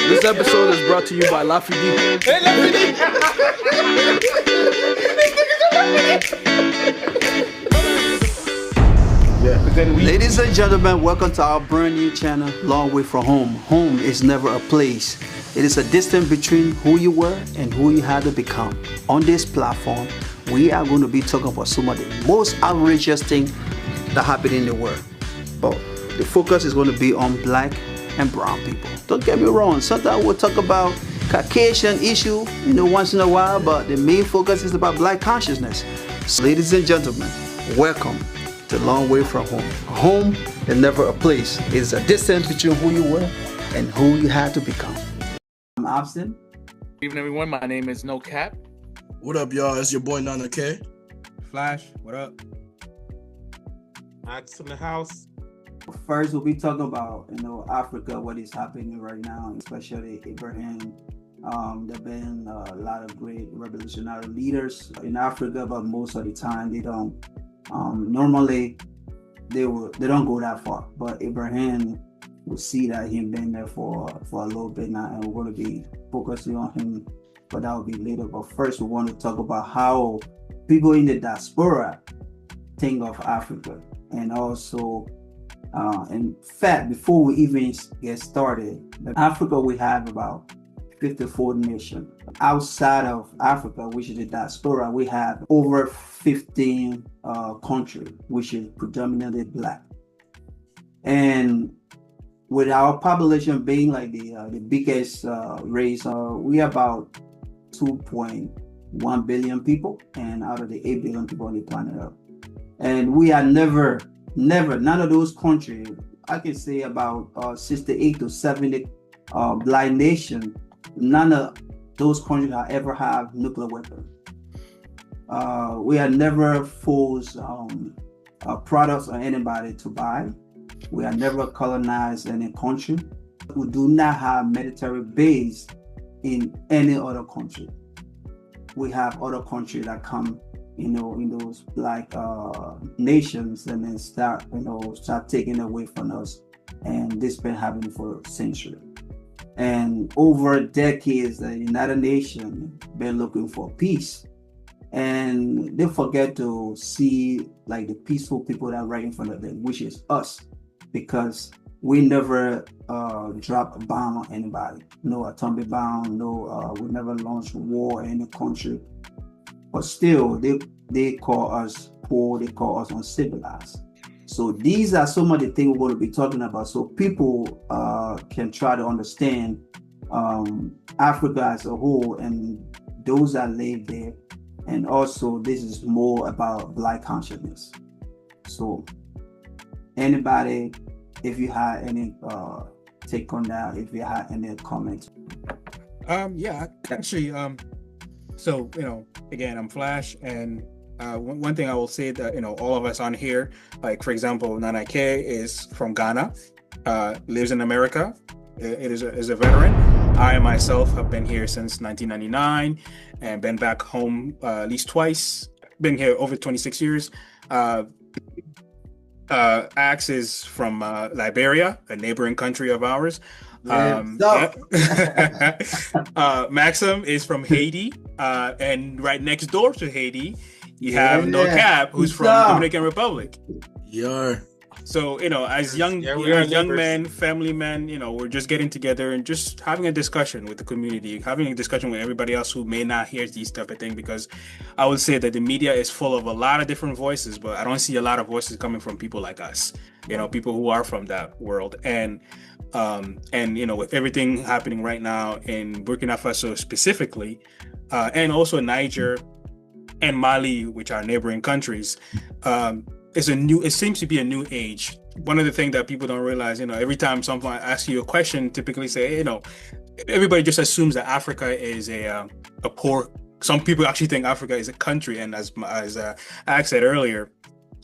This episode is brought to you by Lafidi. Hey, Ladies and gentlemen, welcome to our brand new channel, Long Way From Home. Home is never a place. It is a distance between who you were and who you had to become. On this platform, we are going to be talking about some of the most outrageous things that happen in the world. But the focus is going to be on black and brown people. Don't get me wrong, sometimes we'll talk about Caucasian issue, once in a while, but the main focus is about black consciousness. So, ladies and gentlemen, welcome to Long Way From Home. Home is never a place. It is a distance between who you were and who you had to become. I'm Austin. Good evening, everyone. My name is No Cap. What up, y'all? It's your boy Nana K. Flash, what up? Max in the house. First, we'll be talking about, Africa, what is happening right now, especially Ibrahim. There have been a lot of great revolutionary leaders in Africa, but most of the time they don't. Normally, they don't go that far. But Ibrahim, we'll see that he's been there for a little bit now, and we're going to be focusing on him, but that will be later. But first, we want to talk about how people in the diaspora think of Africa, and also. In fact, before we even get started, in Africa, we have about 54 nations. Outside of Africa, which is the diaspora, we have over 15 countries, which is predominantly black. And with our population being like the biggest race, we are about 2.1 billion people, and out of the 8 billion people on the planet Earth. And we are never, none of those countries, I can say about 68 to 70 black nations, none of those countries have ever have nuclear weapons. We have never forced products on anybody to buy. We have never colonized any country. We do not have military base in any other country. We have other countries that come in those black nations, and then start taking away from us. And this been happening for centuries. And over decades, the United Nations been looking for peace. And they forget to see like the peaceful people that are right in front of them, which is us, because we never drop a bomb on anybody. No atomic bomb, we never launched war in any country. But still, they call us poor, they call us uncivilized. So these are some of the things we're going to be talking about, so people can try to understand Africa as a whole and those that live there. And also, this is more about black consciousness. So anybody, if you had any take on that, if you had any comments. So, again, I'm Flash, and one thing I will say that, all of us on here, like, for example, Nana K is from Ghana, lives in America, is a veteran. I myself have been here since 1999 and been back home at least twice, been here over 26 years. Axe is from Liberia, a neighboring country of ours. Maxim is from Haiti, and right next door to Haiti, you have No Cap, who's from Dominican Republic. Yeah. So, as young men, family men, we're just getting together and just having a discussion with the community, having a discussion with everybody else who may not hear these type of things, because I would say that the media is full of a lot of different voices, but I don't see a lot of voices coming from people like us, people who are from that world. And with everything happening right now in Burkina Faso specifically, and also Niger and Mali, which are neighboring countries, it seems to be a new age. One of the things that people don't realize, every time someone asks you a question, typically say, everybody just assumes that Africa is a poor. Some people actually think Africa is a country, and as Alex said earlier,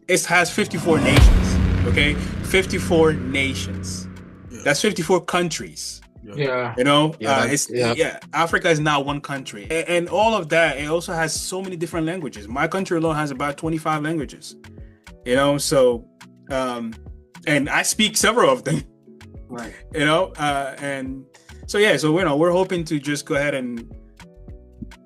it has 54 nations. Okay, 54 nations. Yeah. That's 54 countries. Yeah. Africa is now one country, and all of that. It also has so many different languages. My country alone has about 25 languages. So and I speak several of them. Right. And So yeah, so we're hoping to just go ahead and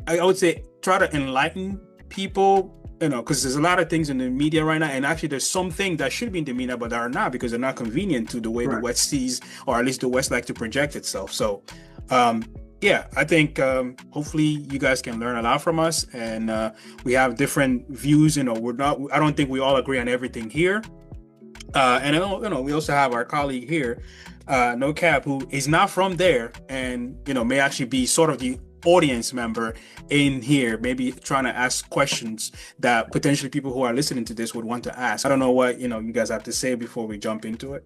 I would say try to enlighten people, because there's a lot of things in the media right now, and actually there's some things that should be in the media but are not because they're not convenient to the way the West sees, or at least the West like to project itself. So yeah, I think hopefully you guys can learn a lot from us, and we have different views. I don't think we all agree on everything here. And we also have our colleague here, No Cap, who is not from there, and may actually be sort of the audience member in here, maybe trying to ask questions that potentially people who are listening to this would want to ask. I don't know what you guys have to say before we jump into it.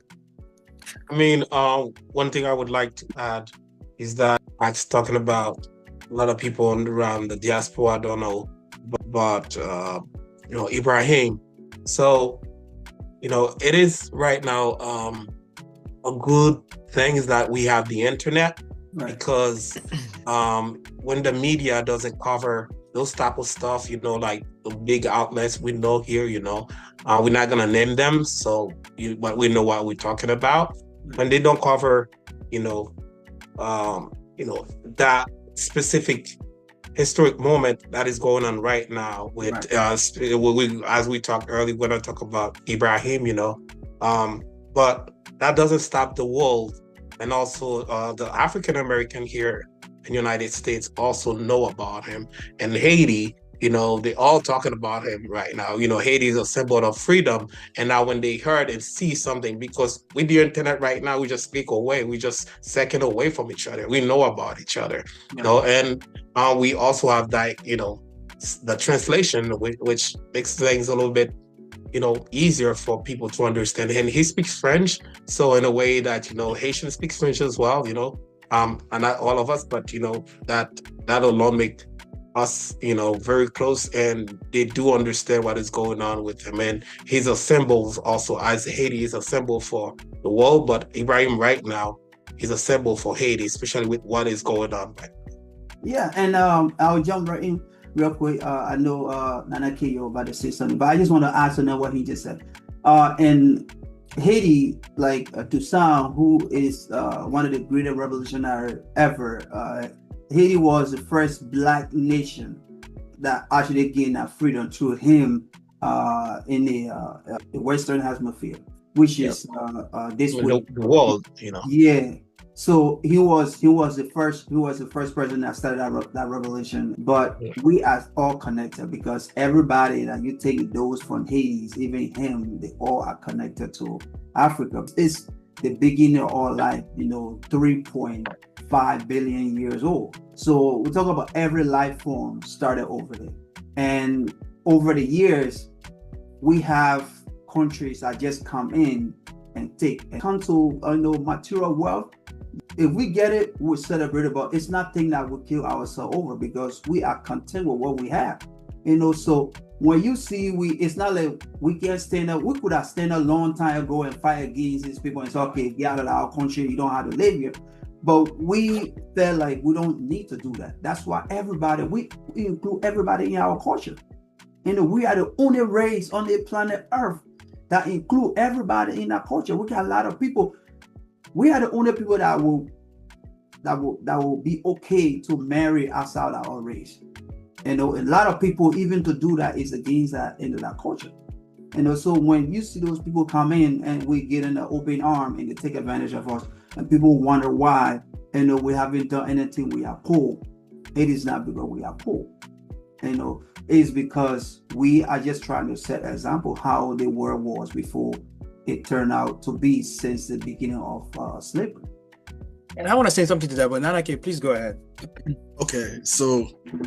I mean, one thing I would like to add is that Max talking about a lot of people around the diaspora don't know about Ibrahim. So it is right now a good thing is that we have the internet, because when the media doesn't cover those type of stuff, like the big outlets we know here, we're not gonna name them, but we know what we're talking about. When they don't cover, that specific historic moment that is going on right now with as we talked earlier, when I talk about Ibrahim, but that doesn't stop the world, and also the African American here in the United States also know about him. And Haiti, they all talking about him right now. Haiti is a symbol of freedom. And now when they heard and see something, because with the internet right now, we just click away, we just second away from each other. We know about each other, and we also have that, the translation, which makes things a little bit, easier for people to understand. And he speaks French, so in a way that, Haitian speaks French as well, and not all of us, but, that alone make us, very close, and they do understand what is going on with him. And he's a symbol also, as Haiti is a symbol for the world, but Ibrahim right now is a symbol for Haiti, especially with what is going on right now. Yeah, and I'll jump right in real quick. I know Nana K, you're about to say something, but I just want to add on what he just said. In Haiti, like Toussaint, who is one of the greatest revolutionaries ever, Haiti was the first Black nation that actually gained that freedom through him in the Western Hemisphere, which is this way. The world, Yeah. So he was the first president that started that revolution. But we are all connected, because everybody that you take those from Haiti, even him, they all are connected to Africa. It's the beginning of our life, 3.5 billion years old. So we talk about every life form started over there. And over the years, we have countries that just come in and take and come to material wealth. If we get it, we celebrate it, but it's nothing that will kill ourselves over, because we are content with what we have. So when you see it's not like we can't stand up. We could have stand a long time ago and fight against these people and say, okay, get out of our country, you don't have to live here. But we felt like we don't need to do that. That's why we include everybody in our culture. We are the only race on the planet Earth that include everybody in our culture. We got a lot of people. We are the only people that will be okay to marry outside our race. A lot of people, even to do that, is against that culture. So when you see those people come in and we get in an open arm and they take advantage of us, and people wonder why, we haven't done anything, we are poor. It is not because we are poor. It is because we are just trying to set an example how the world was before it turned out to be since the beginning of slavery. And I want to say something to that, but Nanake, please go ahead. Okay, so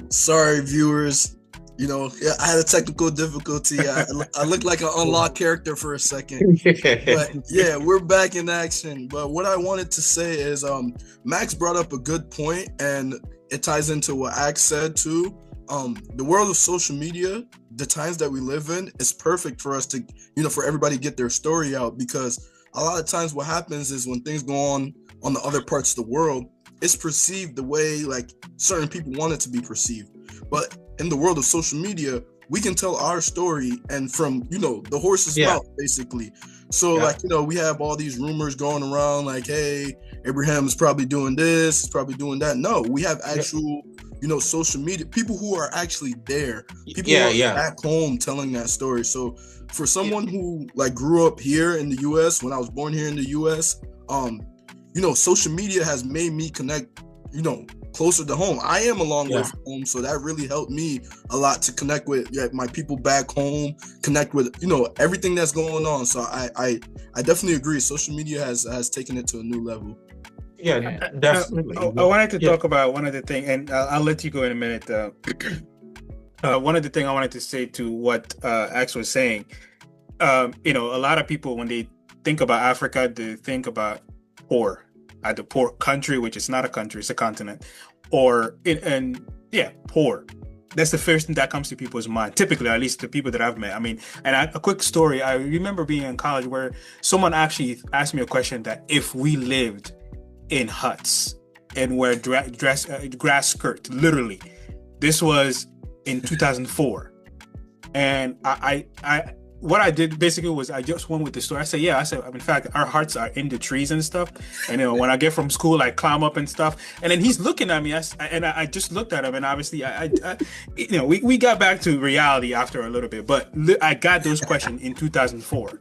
sorry, viewers. I had a technical difficulty. I looked like an unlocked character for a second. But yeah, we're back in action. But what I wanted to say is Max brought up a good point, and it ties into what Axe said too. The world of social media, the times that we live in, is perfect for us to, for everybody to get their story out, because a lot of times what happens is when things go on the other parts of the world, it's perceived the way like certain people want it to be perceived. But in the world of social media, we can tell our story, and from, the horse's mouth, basically. So we have all these rumors going around like, hey, Abraham is probably doing this, is probably doing that. No, we have actual, social media, people who are actually there, people who are back home telling that story. So for someone who like grew up here in the US, when I was born here in the US, social media has made me connect, closer to home. I am a long way from home, so that really helped me a lot to connect with my people back home, connect with everything that's going on. So I definitely agree. Social media has taken it to a new level. Yeah, definitely. I wanted to talk about one other thing, and I'll let you go in a minute. One of the things I wanted to say to what Ax was saying, a lot of people, when they think about Africa, they think about poor. Either poor country, which is not a country, it's a continent, or poor. That's the first thing that comes to people's mind, typically, at least the people that I've met. I mean, a quick story, I remember being in college where someone actually asked me a question that if we lived in huts and wear grass skirts, literally, this was in 2004. And I what I did basically was I just went with the story. I said, in fact, our hearts are in the trees and stuff. And when I get from school, I climb up and stuff. And then he's looking at me, I just looked at him, and obviously, we got back to reality after a little bit. But I got those questions in 2004,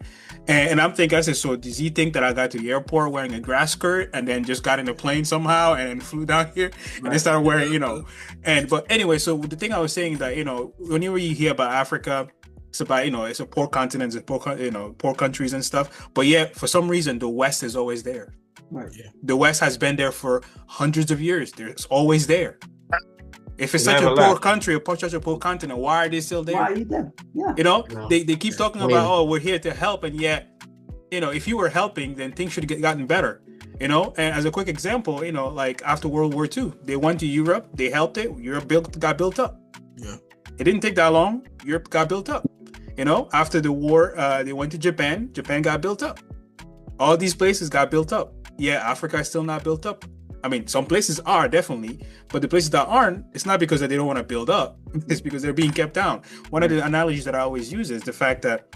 and I'm thinking, I said, so does he think that I got to the airport wearing a grass skirt and then just got in a plane somehow and flew down here and then started wearing, But anyway, so the thing I was saying is that whenever you hear about Africa, it's about, it's a poor continent, it's poor countries and stuff. But yet, for some reason, the West is always there. Right. Yeah. The West has been there for hundreds of years. It's always there. If it's such a poor country, such a poor continent, why are they still there? Why are you there? Yeah. They keep talking about, we're here to help. And yet, if you were helping, then things should have gotten better. And as a quick example, like after World War II, they went to Europe, they helped it. Europe got built up. Yeah. It didn't take that long. Europe got built up. After the war, they went to Japan. Japan got built up. All these places got built up. Yeah, Africa is still not built up. I mean, some places are definitely, but the places that aren't, it's not because they don't want to build up. It's because they're being kept down. One of the analogies that I always use is the fact that,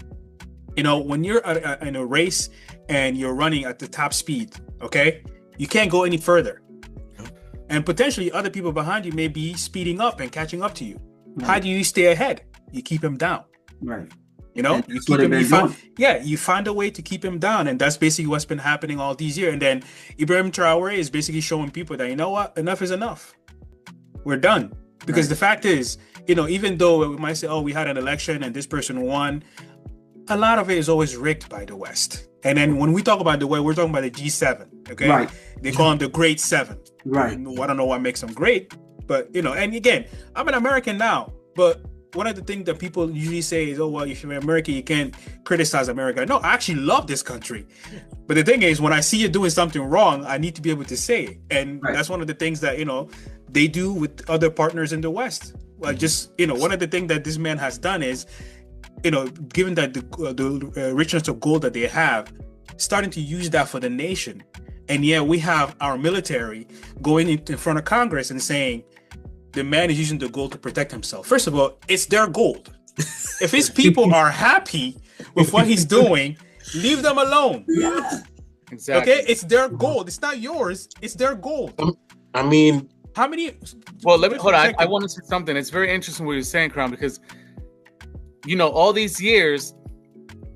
when you're in a race and you're running at the top speed, okay, you can't go any further. And potentially other people behind you may be speeding up and catching up to you. How do you stay ahead? You keep them down. Right. You find a way to keep him down, and that's basically what's been happening all these years. And then Ibrahim Traoré is basically showing people that enough is enough. We're done. Because the fact is, even though we might say, we had an election and this person won, a lot of it is always rigged by the West. And then when we talk about the West, we're talking about the G7. Okay, right. They call them the Great Seven. Right. I don't know what makes them great, but and again, I'm an American now, but one of the things that people usually say is, if you're American, you can't criticize America. No, I actually love this country. But the thing is, when I see you doing something wrong, I need to be able to say it. And that's one of the things that, they do with other partners in the West. Well, just, one of the things that this man has done is, given that the richness of gold that they have, starting to use that for the nation. And yet we have our military going in front of Congress and saying, the man is using the gold to protect himself. First of all, it's their gold. If his people are happy with what he's doing, leave them alone. Yeah. Exactly. Okay, it's their gold. It's not yours. It's their gold. I mean, how many? Well, let me hold on. I want to say something. It's very interesting what you're saying, Crown, because all these years,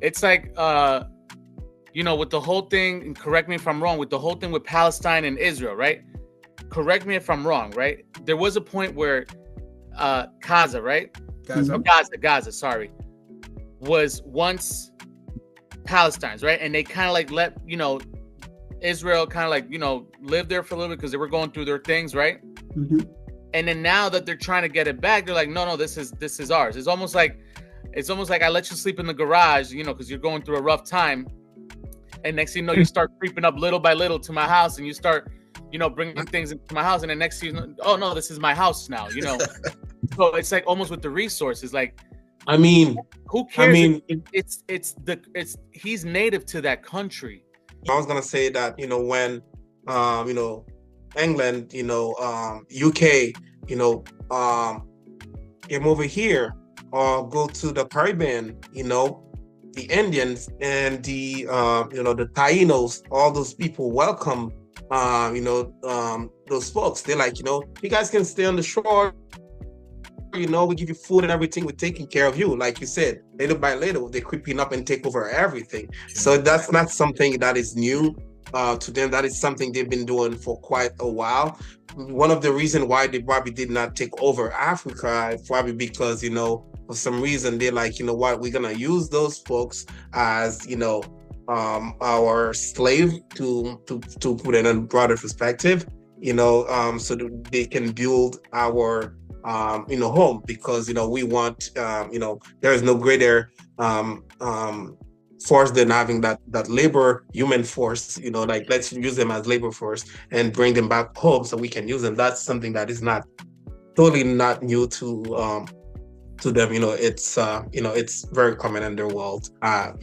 it's like with the whole thing. And correct me if I'm wrong. With the whole thing with Palestine and Israel, right? Correct me if I'm wrong, right? There was a point where Gaza, right? Gaza, sorry, was once Palestine's, right? And they kind of like let, Israel kind of like, live there for a little bit because they were going through their things, right? Mm-hmm. And then now that they're trying to get it back, they're like, no, this is ours. It's almost like I let you sleep in the garage, because you're going through a rough time. And next thing you know, you start creeping up little by little to my house, and you start bringing things into my house, and then next season, oh no, this is my house now, So it's like almost with the resources, like, I mean, who cares? I mean, it's he's native to that country. I was gonna say that when England, UK, came over here or go to the Caribbean, the Indians and the the Tainos, all those people welcome those folks. They're like, you guys can stay on the shore. We give you food and everything. We're taking care of you. Like you said, little by little, they're creeping up and take over everything. Yeah. So that's not something that is new to them. That is something they've been doing for quite a while. One of the reasons why they probably did not take over Africa is probably because, for some reason, they're like, you know what, we're going to use those folks as, our slave to put it in a broader perspective, so that they can build our home, because we want there is no greater force than having that labor human force, like let's use them as labor force and bring them back home so we can use them. That's something that is totally not new to them. It's very common in their world. I'm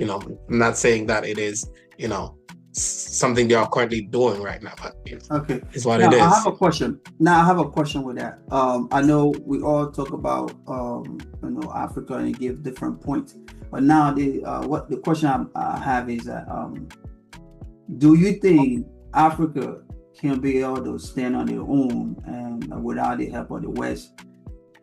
not saying that it is something they are currently doing right now, but okay, it's what it is. I have a question. Now I have a question with that. I know we all talk about Africa and give different points, but now the question I have is that do you think Africa can be able to stand on their own and without the help of the West,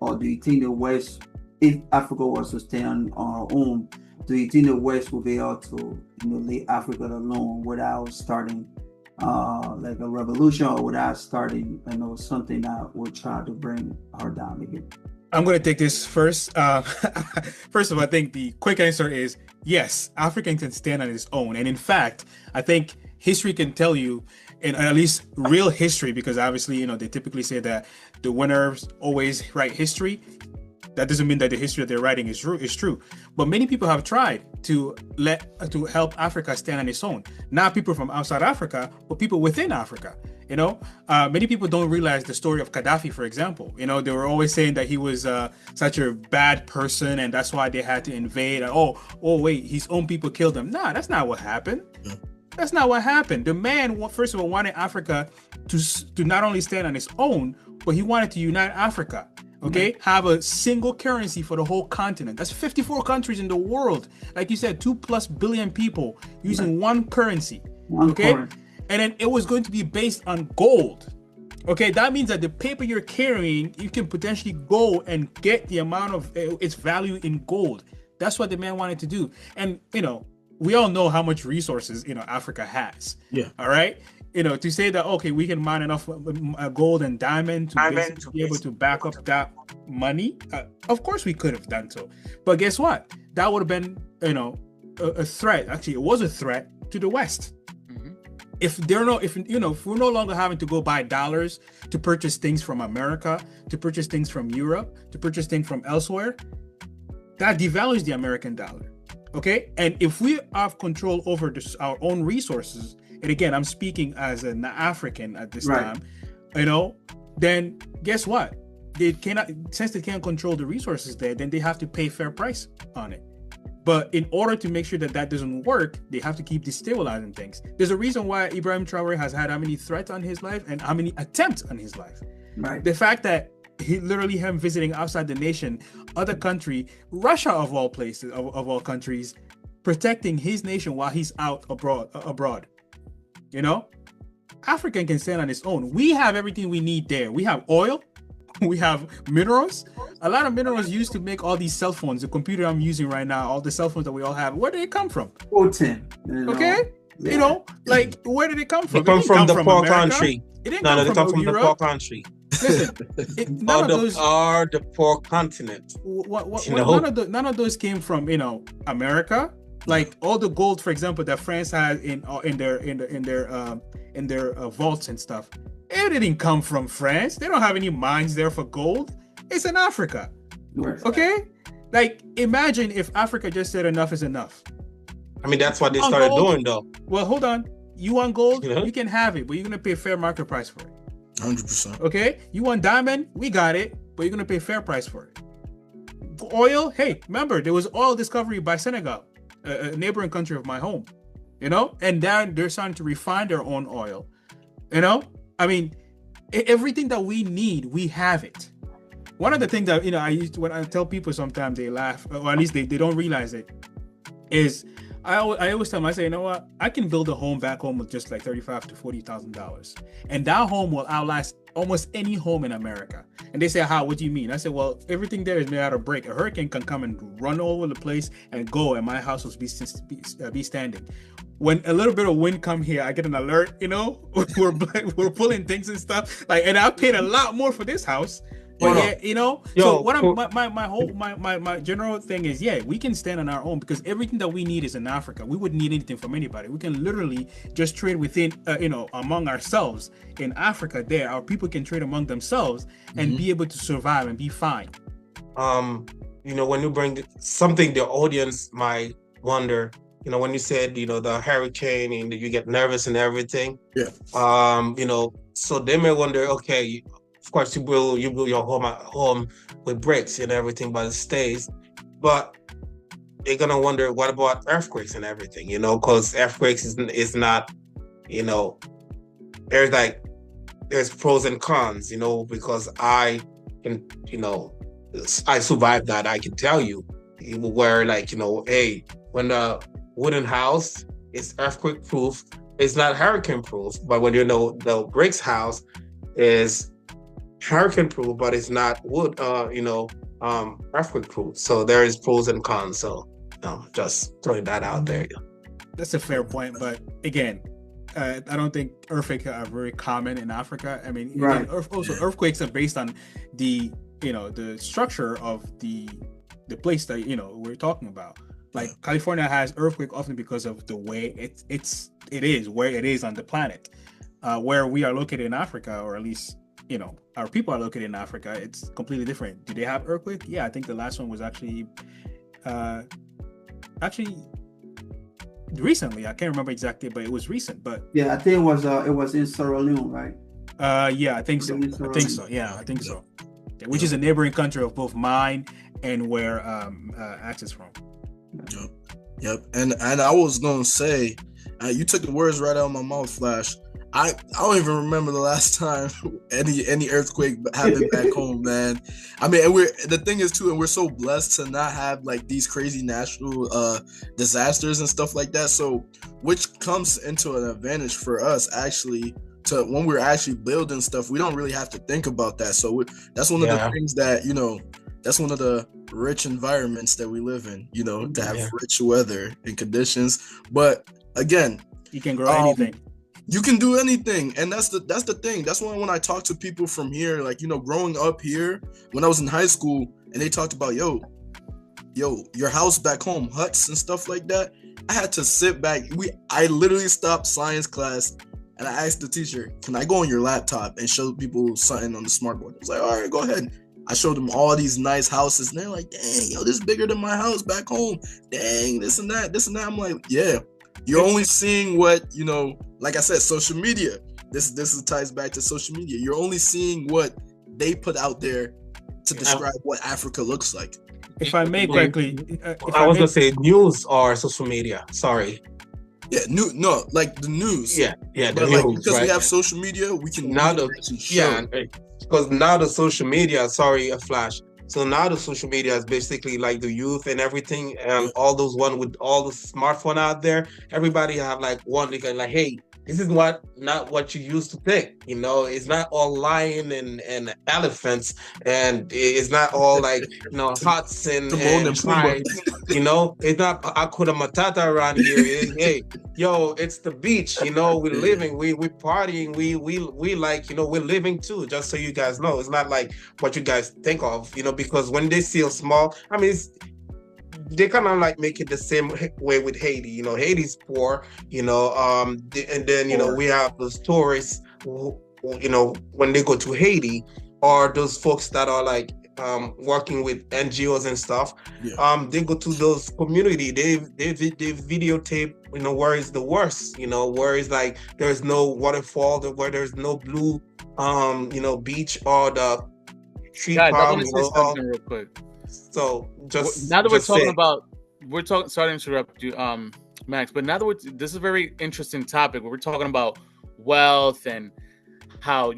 or do you think the West, if Africa was to stand on our own, do you think the West will be able to leave Africa alone without starting like a revolution, or without starting something that will try to bring her down again? I'm going to take this first. First of all, I think the quick answer is yes, Africa can stand on its own. And in fact, I think history can tell you, and at least real history, because obviously, they typically say that the winners always write history. That doesn't mean that the history that they're writing is true. But many people have tried to help Africa stand on its own. Not people from outside Africa, but people within Africa. Many people don't realize the story of Gaddafi, for example. They were always saying that he was such a bad person, and that's why they had to invade. And, oh wait, his own people killed him. Nah, that's not what happened. Yeah. That's not what happened. The man, first of all, wanted Africa to not only stand on its own, but he wanted to unite Africa. Okay, have a single currency for the whole continent. That's 54 countries in the world. Like you said, 2+ billion people using one currency. Okay, and then it was going to be based on gold. Okay, that means that the paper you're carrying, you can potentially go and get the amount of its value in gold. That's what the man wanted to do. And we all know how much resources Africa has. Yeah. All right. To say that, okay, we can mine enough gold and diamond to be able to back up that money. Of course we could have done so. But guess what? That would have been, a threat. Actually, it was a threat to the West. Mm-hmm. If we're no longer having to go buy dollars to purchase things from America, to purchase things from Europe, to purchase things from elsewhere, that devalues the American dollar. Okay. And if we have control over our own resources, and again, I'm speaking as an African at this time, then guess what? Since they can't control the resources there, then they have to pay fair price on it. But in order to make sure that doesn't work, they have to keep destabilizing things. There's a reason why Ibrahim Traoré has had how many threats on his life and how many attempts on his life. Right. The fact that him visiting outside the nation, other country, Russia of all places, of all countries, protecting his nation while he's out abroad. Africa can stand on its own. We have everything we need there. We have oil, we have minerals. A lot of minerals used to make all these cell phones. The computer I'm using right now, all the cell phones that we all have, where did it come from? Putin. Okay, where did it come from? It come from the poor country. It didn't come from the poor country. Listen, the poor continent. None of those came from America. Like all the gold, for example, that France had in their vaults and stuff, it didn't come from France. They don't have any mines there for gold. It's in Africa. Okay, like imagine if Africa just said enough is enough. I mean, that's what they started doing, though. Well, hold on. You want gold? You can have it, but you're gonna pay fair market price for it. 100%. Okay. You want diamond? We got it, but you're gonna pay fair price for it. Oil? Hey, remember there was oil discovery by Senegal, a neighboring country of my home, and then they're starting to refine their own oil. I mean, everything that we need, we have it. One of the things that when I tell people, sometimes they laugh, or at least they don't realize it, is I always tell them, I say, you know what? I can build a home back home with just like $35,000 to $40,000, and that home will outlast almost any home in America. And they say, how? What do you mean? I said, well, everything there is made out of brick. A hurricane can come and run all over the place and go, and my house will be standing. When a little bit of wind come here, I get an alert. You know, we're pulling things and stuff. Like, and I paid a lot more for this house. But yeah, you know, so what my general thing is, yeah, we can stand on our own because everything that we need is in Africa. We wouldn't need anything from anybody. We can literally just trade within, among ourselves in Africa. There, our people can trade among themselves and be able to survive and be fine. You know, when you bring something, the audience might wonder. You know, when you said, you know, the hurricane and you get nervous and everything. Yeah. You know, so they may wonder, okay. Of course, you build your home with bricks and everything, but it stays. But they're gonna wonder, what about earthquakes and everything? You know, because earthquakes is not, you know, there's pros and cons. You know, because I can, you know, I survived that. I can tell you, where like, you know, hey, when the wooden house is earthquake proof, it's not hurricane proof. But when you know the bricks house is hurricane proof, but it's not wood, earthquake proof. So there is pros and cons. So just throwing that out there. That's a fair point, but again, I don't think earthquakes are very common in Africa. I mean, right. Again, earthquakes are based on the structure of the place that we're talking about. Like California has earthquake often because of the way it is where it is on the planet. Where we are located in Africa, or at least our people are located in Africa, it's completely different. Do they have earthquake? Yeah, I think the last one was actually recently. I can't remember exactly, but it was recent. But yeah, I think it was in Sierra Leone, right? Yeah, I think so. Yeah, I think so. Yeah, which is a neighboring country of both mine and where Axe is from. Yep. And I was gonna say, you took the words right out of my mouth, Flash. I don't even remember the last time any earthquake happened back home, man. I mean, and the thing is too, and we're so blessed to not have like these crazy natural disasters and stuff like that. So, which comes into an advantage for us actually to when we're actually building stuff. We don't really have to think about that. So that's one of the things that that's one of the rich environments that we live in. To have rich weather and conditions. But again, you can grow anything. You can do anything, and that's the thing. That's why when I talk to people from here, like growing up here, when I was in high school, and they talked about yo, your house back home, huts and stuff like that. I had to sit back. I literally stopped science class, and I asked the teacher, "Can I go on your laptop and show people something on the smartboard?" I was like, "All right, go ahead." I showed them all these nice houses, and they're like, "Dang, yo, this is bigger than my house back home. Dang, this and that." I'm like, yeah. You're only seeing what, like I said, social media. This ties back to social media. You're only seeing what they put out there to describe what Africa looks like. If I may quickly, I was gonna say news or social media. Sorry. Yeah, like the news. Yeah, but the news, because we have social media, we can because now the social media. Sorry, a flash. So now the social media is basically like the youth and everything, and all those one with all the smartphone out there. Everybody have like one, they can like, hey, this is not what you used to think. It's not all lion and elephants, and it's not all like huts and tribes. It's not Hakuna Matata around here. Hey, yo, it's the beach. We're living, we're partying, we like, we're living too. Just so you guys know, it's not like what you guys think of. Because when they see a small, I mean, they kind of like make it the same way with Haiti. Haiti's poor, and then we have those tourists who, when they go to Haiti, or those folks that are like working with NGOs and stuff. They go to those community, they videotape where is the worst, where is like there's no waterfall, where there's no blue beach, or the tree palm. I want to say something real quick. So just now that we're talking sorry to interrupt you, Max, but now that this is a very interesting topic where we're talking about wealth and how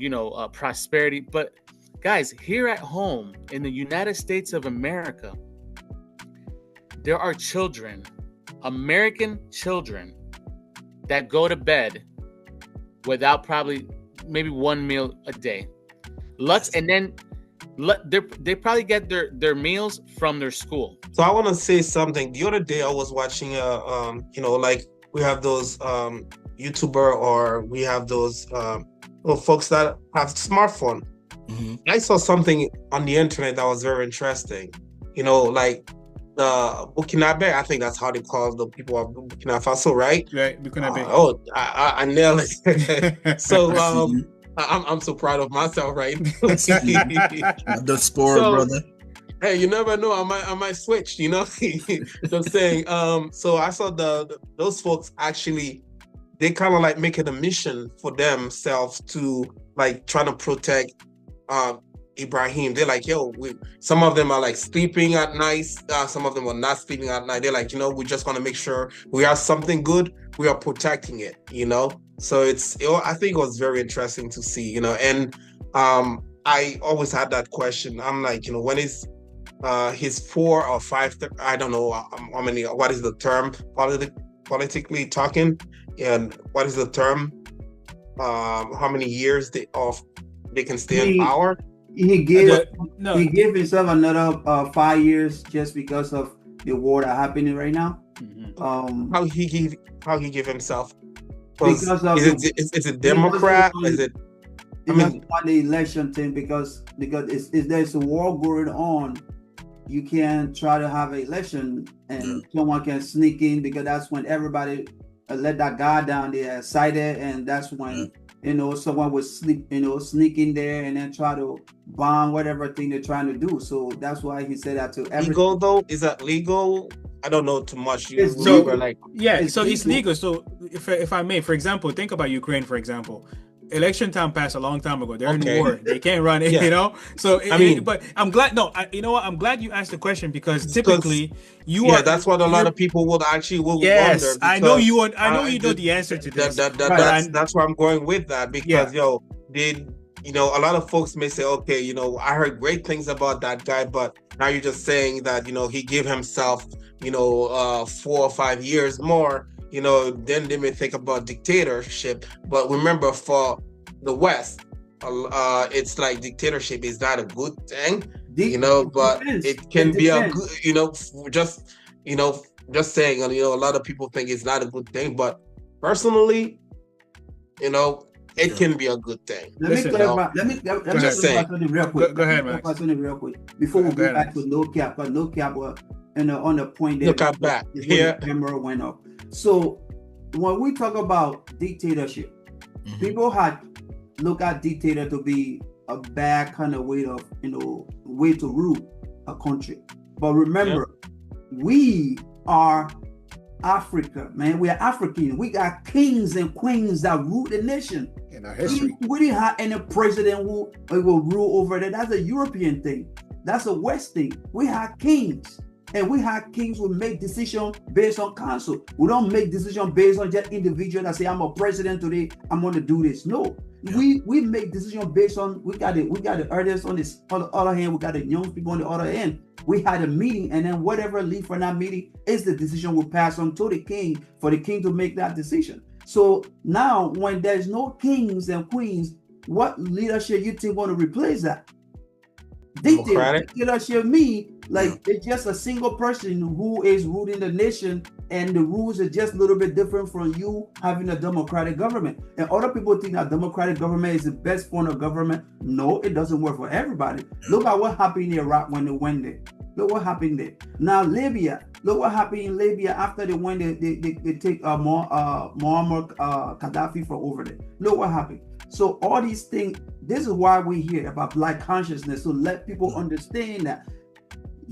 prosperity. But guys, here at home in the United States of America, there are children American children that go to bed without probably maybe one meal a day. And then they probably get their meals from their school. So I want to say something. The other day I was watching like we have those YouTuber, or we have those folks that have smartphone. Mm-hmm. I saw something on the internet that was very interesting. Like the Burkina Faso, I think that's how they call the people of Burkina Faso, right? Right, Burkina Faso. I nailed it. So I'm so proud of myself, right? The sport, brother. Hey, you never know. I might switch. Just saying. So I saw those folks actually, they kind of like make it a mission for themselves to like trying to protect Ibrahim. They're like, some of them are like sleeping at night. Some of them are not sleeping at night. They're like, we just want to make sure we have something good. We are protecting it. So I think it was very interesting to see. And I always had that question. I'm like, when is his 4 or 5? I don't know how many. What is the term? Politically talking, and what is the term? How many years they can stay in power? He gave himself another 5 years just because of the war that happening right now. Mm-hmm. How he give himself? Because of is it Democrat? Is it? I mean, on the election thing, because there's a war going on. You can't try to have an election and someone can sneak in, because that's when everybody let that guard down. They are excited, and that's when someone would sneak in there and then try to bomb whatever thing they're trying to do. So that's why he said that to everyone. Legal though? Is that legal? I don't know too much. It's legal. So if I may, for example, think about Ukraine, for example. Election time passed a long time ago. They're in war. They can't run it, So but I'm glad. No, you know what? I'm glad you asked the question, because typically that's what a lot of people would actually wonder. Yes, I know you would. I know you know the answer to this. That's where I'm going with that, because a lot of folks may say, okay, I heard great things about that guy, but now you're just saying that he gave himself 4 or 5 years more. Then they may think about dictatorship. But remember, for the West, it's like dictatorship is not a good thing, but it can be a good, just saying, a lot of people think it's not a good thing, but personally, it can be a good thing. Let me clarify something real quick. Go ahead, Max. Real quick before we go back to no cap, but no cap on the point that look at back here. Camera went up. So when we talk about dictatorship, people had look at dictator to be a bad kind of way to rule a country. But remember, we are Africa, man. We are African. We got kings and queens that rule the nation. In our history, we didn't have any president who will rule over there. That's a European thing. That's a West thing. We have kings. And we have kings who make decisions based on council. We don't make decisions based on just individuals that say, I'm a president today, I'm going to do this. No, we make decisions based on, we got the elders on the other hand, we got the young people on the other end. We had a meeting, and then whatever leave from that meeting is the decision we pass on to the king for the king to make that decision. So now when there's no kings and queens, what leadership you think want to replace that? Dictatorship it's just a single person who is ruling the nation, and the rules are just a little bit different from you having a democratic government. And other people think that democratic government is the best form of government. No, it doesn't work for everybody. Look at what happened in Iraq when they went there. Look what happened there. Now Libya, look what happened in Libya after they went there. They take Muammar Gaddafi from over there. Look what happened. So all these things, this is why we hear about Black consciousness, to let people understand that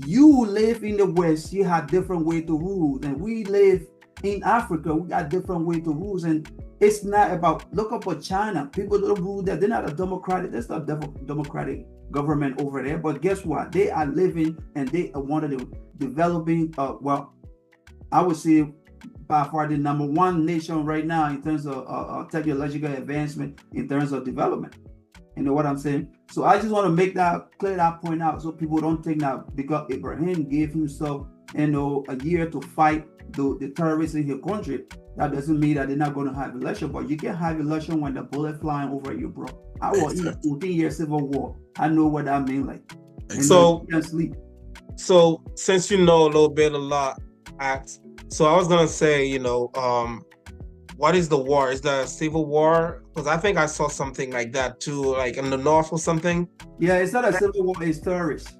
you live in the West, you have different way to rule, and we live in Africa, we got different way to rule. And it's not about, look up at China, people don't rule that. They're not a democratic, there's not democratic government over there, but guess what? They are living, and they are one of the developing, I would say by far the number one nation right now in terms of technological advancement, in terms of development. You know what I'm saying? So I just want to clear that point out, so people don't think that because Ibrahim gave himself, a year to fight the terrorists in your country, that doesn't mean that they're not going to have election. But you can have election when the bullet flying over you, bro. I was in a 14-year civil war. I know what that means. Like, so you can't sleep. So since you know a lot, so I was gonna say, what is the war? Is the civil war? Because I think I saw something like that too, like in the north or something. Yeah, it's not a civil war, it's terrorists.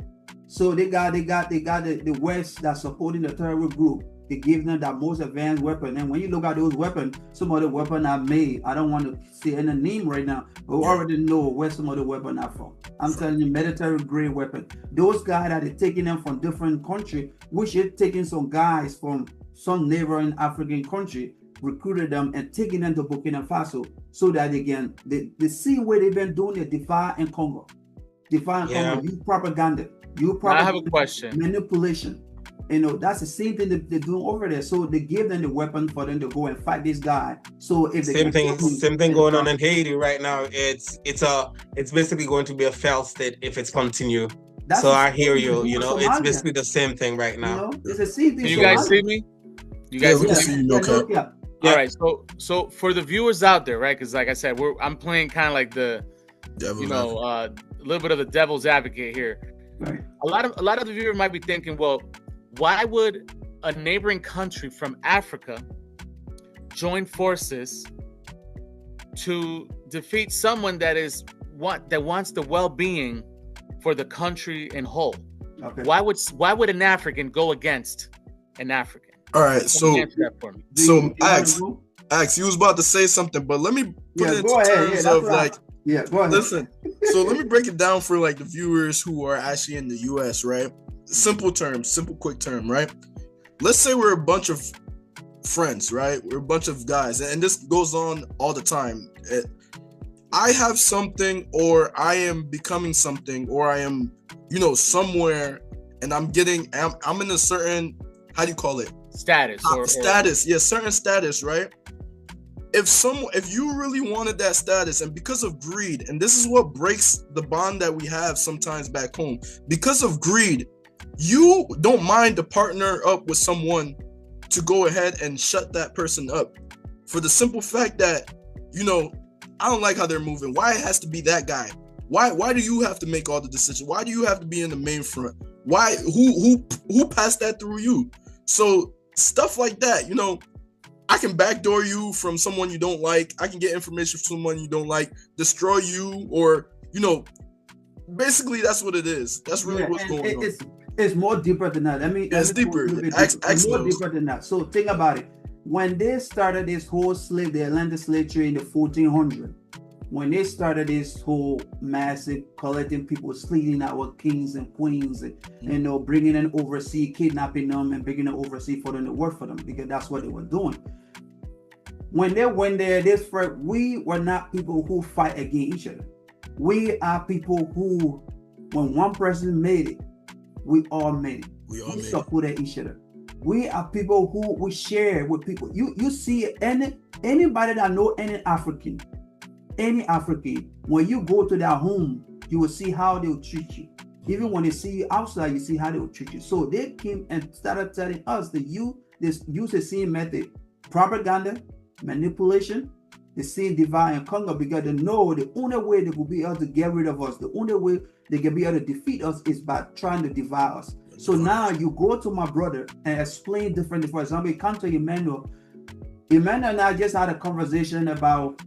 So they got the West that's supporting the terrorist group. They give them that most advanced weapon. And when you look at those weapons, some of the weapons are made. I don't want to say any name right now, but we already know where some of the weapons are from. I'm telling you, military grade weapon. Those guys that are taking them from different countries, which is taking some guys from some neighboring African country, recruited them and taking them to Burkina Faso so that again they see where they've been doing the divide in Congo. Congo, you propaganda. I have a question. Manipulation. That's the same thing they're doing over there. So they give them the weapon for them to go and fight this guy. So if same thing going on in Haiti right now. It's basically going to be a failed state if it's continue. So I hear you. It's basically the same thing right now. It's the same thing. Can you guys see me? You guys see you? Okay. All right. So for the viewers out there, right? Because like I said, I'm playing kind of like the a little bit of the devil's advocate here. Right. A lot of the viewers might be thinking, well, why would a neighboring country from Africa join forces to defeat someone that wants the well-being for the country in whole? Okay. Why would an African go against an African? All right, so Ax, you was about to say something, but let me put it into terms of like. Yeah, go ahead. Listen, so let me break it down for like the viewers who are actually in the US, right? Simple quick term, right? Let's say we're a bunch of friends, right? We're a bunch of guys, and this goes on all the time. I have something, or I am becoming something, or I am, somewhere, and I'm in a certain, how do you call it? Status. Certain status, right? If you really wanted that status, and because of greed, and this is what breaks the bond that we have sometimes back home, because of greed, you don't mind to partner up with someone to go ahead and shut that person up for the simple fact that, I don't like how they're moving. Why it has to be that guy? Why do you have to make all the decisions? Why do you have to be in the main front? Why, who passed that through you? So stuff like that, I can backdoor you from someone you don't like. I can get information from someone you don't like, destroy you, or, basically that's what it is. That's really what's going on. It's more deeper than that. It's deeper. It's more deeper than that. So think about it. When they started this whole the Atlantic slave trade in the 1400s, when they started this whole massive collecting people, sleeping our kings and queens, and bringing them overseas, kidnapping them and bringing them overseas for them to work for them, because that's what they were doing. When they went there, we were not people who fight against each other. We are people who, when one person made it, we all made it. We supported each other. We are people who we share with people. You see anybody that know any African, when you go to their home, you will see how they will treat you. Even when they see you outside, you see how they will treat you. So they came and started telling us that use the same method: propaganda, manipulation, the same divide and conquer, because they know the only way they will be able to get rid of us, the only way they can be able to defeat us is by trying to divide us. So now you go to my brother and explain differently. For example, you come to Emmanuel. Emmanuel and I just had a conversation about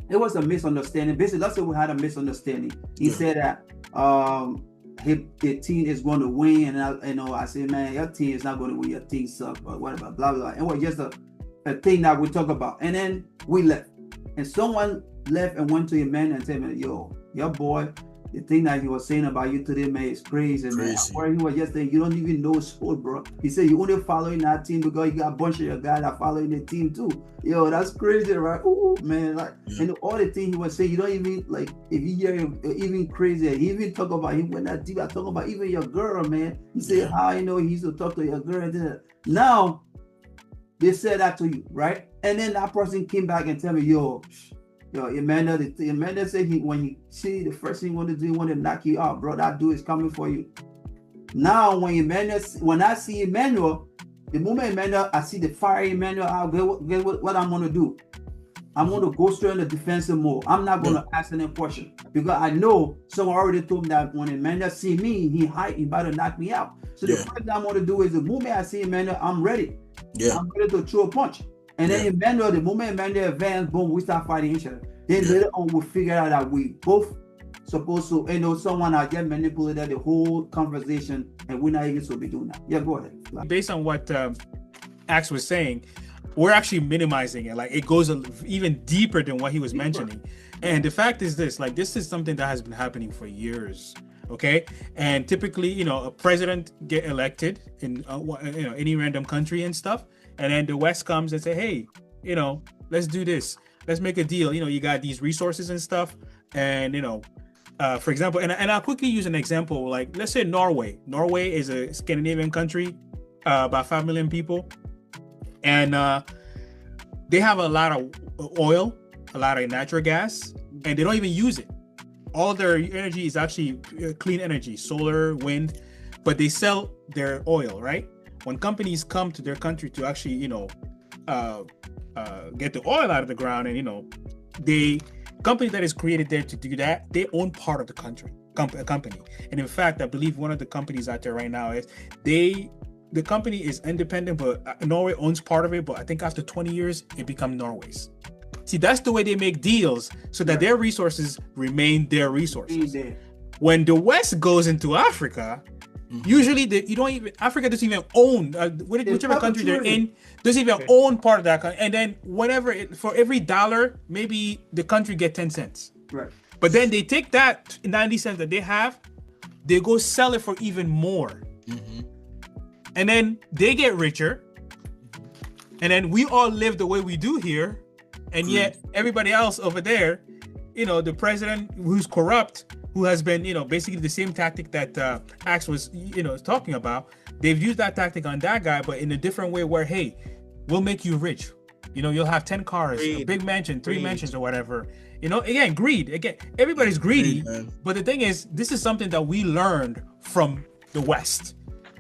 it was a misunderstanding. Basically, that's what we had a misunderstanding. He said that the team is going to win, and I said, man, your team is not going to win. Your team sucks, or whatever, blah blah. And it was just a thing that we talk about. And then we left, and someone left and went to Emmanuel and said, man, yo, your boy, the thing that he was saying about you today, man, is crazy. Man. Where he was just saying, you don't even know sport, bro. He said you only following that team because you got a bunch of your guys that following the team too. Yo, that's crazy, right? Ooh, man, and all the things he was saying, you don't even if you hear him, even crazier. He even talk about him when that deep. I talk about even your girl, man. He said how he used to talk to your girl. And now they said that to you, right? And then that person came back and tell me, yo, Emmanuel said when he see the first thing he want to do, he want to knock you out, bro. That dude is coming for you. Now when I see Emmanuel, The moment Emmanuel, I see the fire Emmanuel, I'll get what I'm gonna do. I'm gonna go straight in the defensive mode. I'm not gonna ask any question because I know someone already told me that when Emmanuel see me, he about to knock me out. So the first thing I'm gonna do is the moment I see Emmanuel, I'm ready. I'm ready to throw a punch. And then Emmanuel, the moment Emmanuel advance, boom, we start fighting each other. Then later on, we figure out that we both supposed to, someone I get manipulated the whole conversation, and we're not even supposed to be doing that. Yeah, go ahead. Based on what Axe was saying, we're actually minimizing it. Like it goes even deeper than what he was mentioning. And the fact is this, like this is something that has been happening for years. Okay. And typically, a president get elected in any random country and stuff. And then the West comes and say, hey, let's do this. Let's make a deal. You got these resources and stuff. And, for example, and I'll quickly use an example, like let's say Norway. Norway is a Scandinavian country, about 5 million people. And they have a lot of oil, a lot of natural gas, and they don't even use it. All their energy is actually clean energy, solar, wind, but they sell their oil, right? When companies come to their country to actually, get the oil out of the ground, and the company that is created there to do that, they own part of the company. And in fact, I believe one of the companies out there right now is the company is independent, but Norway owns part of it. But I think after 20 years, it becomes Norway's. See, that's the way they make deals so that their resources remain their resources. When the West goes into Africa, usually Africa doesn't even own, whichever country they're in, doesn't even own part of that country. And then for every dollar, maybe the country get 10 cents. Right. But then they take that 90 cents that they have, they go sell it for even more. And then they get richer. And then we all live the way we do here. And yet everybody else over there, the president who's corrupt, who has been, basically the same tactic that Axe was, talking about. They've used that tactic on that guy, but in a different way where, hey, we'll make you rich. You'll have 10 cars, a big mansion, 3 mansions or whatever. Again, greed. Again, everybody's greedy. But the thing is, this is something that we learned from the West.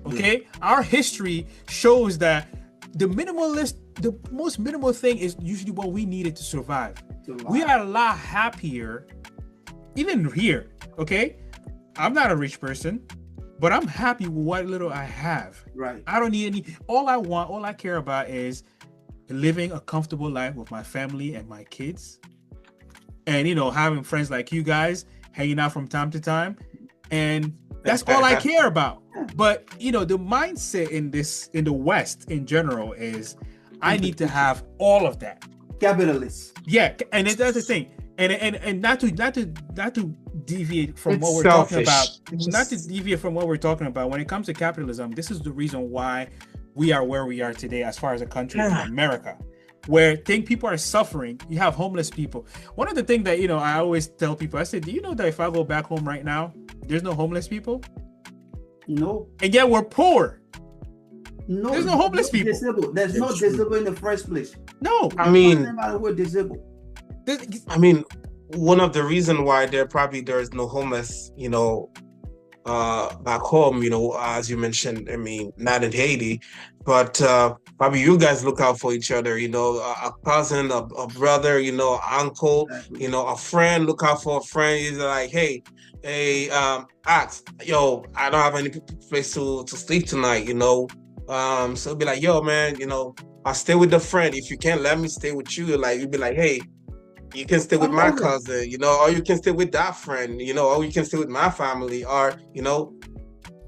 Okay? Our history shows that the most minimal thing is usually what we needed to survive. We are a lot happier, even here, okay? I'm not a rich person, but I'm happy with what little I have. Right. I don't need any. All I care about is living a comfortable life with my family and my kids. And, having friends like you guys, hanging out from time to time. And that's all I care about. But, the mindset in the West in general is I need to have all of that. Capitalist. Yeah, and that's the thing. And not to deviate from what we're talking about. Not to deviate from what we're talking about. When it comes to capitalism, this is the reason why we are where we are today as far as a country in America, where people are suffering. You have homeless people. One of the things that I always tell people, I said, do you know that if I go back home right now, there's no homeless people? No. And yet we're poor. No, there's no homeless people. Disabled. There's no disabled in the first place. No. We're disabled. One of the reasons why there's no homeless, back home, as you mentioned, not in Haiti, but probably you guys look out for each other, a cousin, a brother, uncle, a friend, look out for a friend. He's like, hey, Axe, yo, I don't have any place to sleep tonight, so it'll be like, yo, man, I'll stay with the friend. If you can't let me stay with you, like, you'll be like, hey, you can stay with my cousin, or you can stay with that friend, or you can stay with my family, or,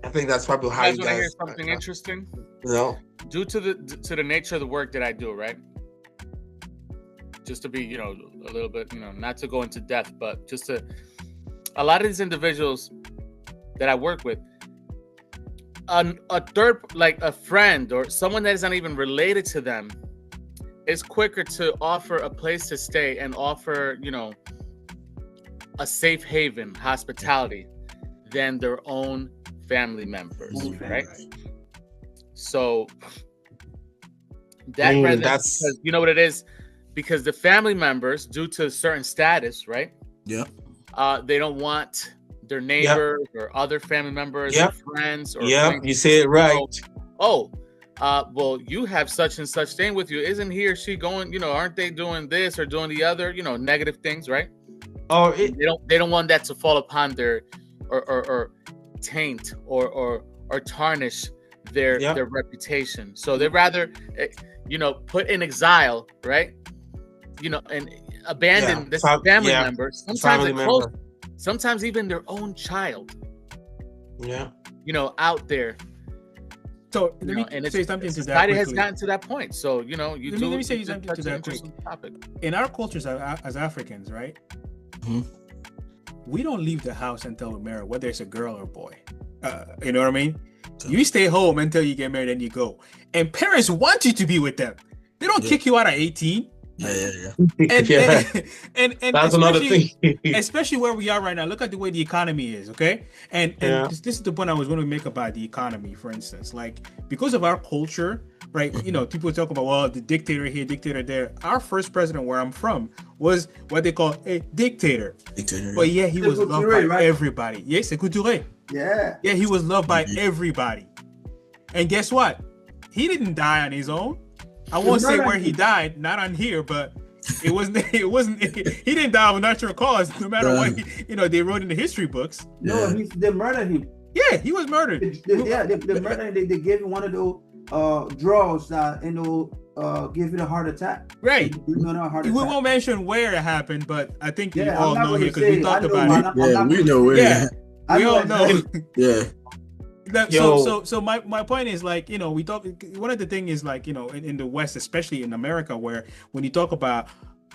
I think that's probably how you guys hear something interesting. Due to the nature of the work that I do, right? Just to be, a little bit, not to go into depth, but just a lot of these individuals that I work with, a third, like a friend or someone that is not even related to them, is quicker to offer a place to stay and offer, a safe haven, hospitality, than their own family members, right? So that's because, you know what it is? Because the family members, due to a certain status, right? Yeah. They don't want their neighbors or other family members or friends or you say it right. well, you have such and such thing with you. Isn't he or she going, aren't they doing this or doing the other, negative things, right? Oh, they don't want that to fall upon their or taint or tarnish their reputation. So they rather put in exile, right? And abandon this family member, sometimes even their own child. Yeah. Out there. So let me say something to that. Society has gotten to that point. So let me say something to that quick. Topic. In our cultures as Africans, right? Mm-hmm. We don't leave the house until we're married, whether it's a girl or a boy. You know what I mean? You stay home until you get married, and you go. And parents want you to be with them. They don't kick you out at 18. Yeah. And that's another thing. Especially where we are right now. Look at the way the economy is, okay? And this is the point I was going to make about the economy, for instance. Like, because of our culture, right? People talk about, well, the dictator here, dictator there. Our first president, where I'm from, was what they call a dictator. But yeah, he was loved by everybody. Yes, Sékou Touré. Yeah. Yeah, he was loved by everybody. And guess what? He didn't die on his own. I won't say where he died, not on here, but it wasn't. He didn't die of a natural cause, no matter what they wrote in the history books. No, they murdered him. Yeah, he was murdered. They murdered him. They gave him one of those drugs that give it a heart attack. Right. We won't mention where it happened, but I think you all know here because we talked about it. We know where. Yeah, we all know. Yeah. So my point is, like, we talk, one of the things is, like, in the West, especially in America, where when you talk about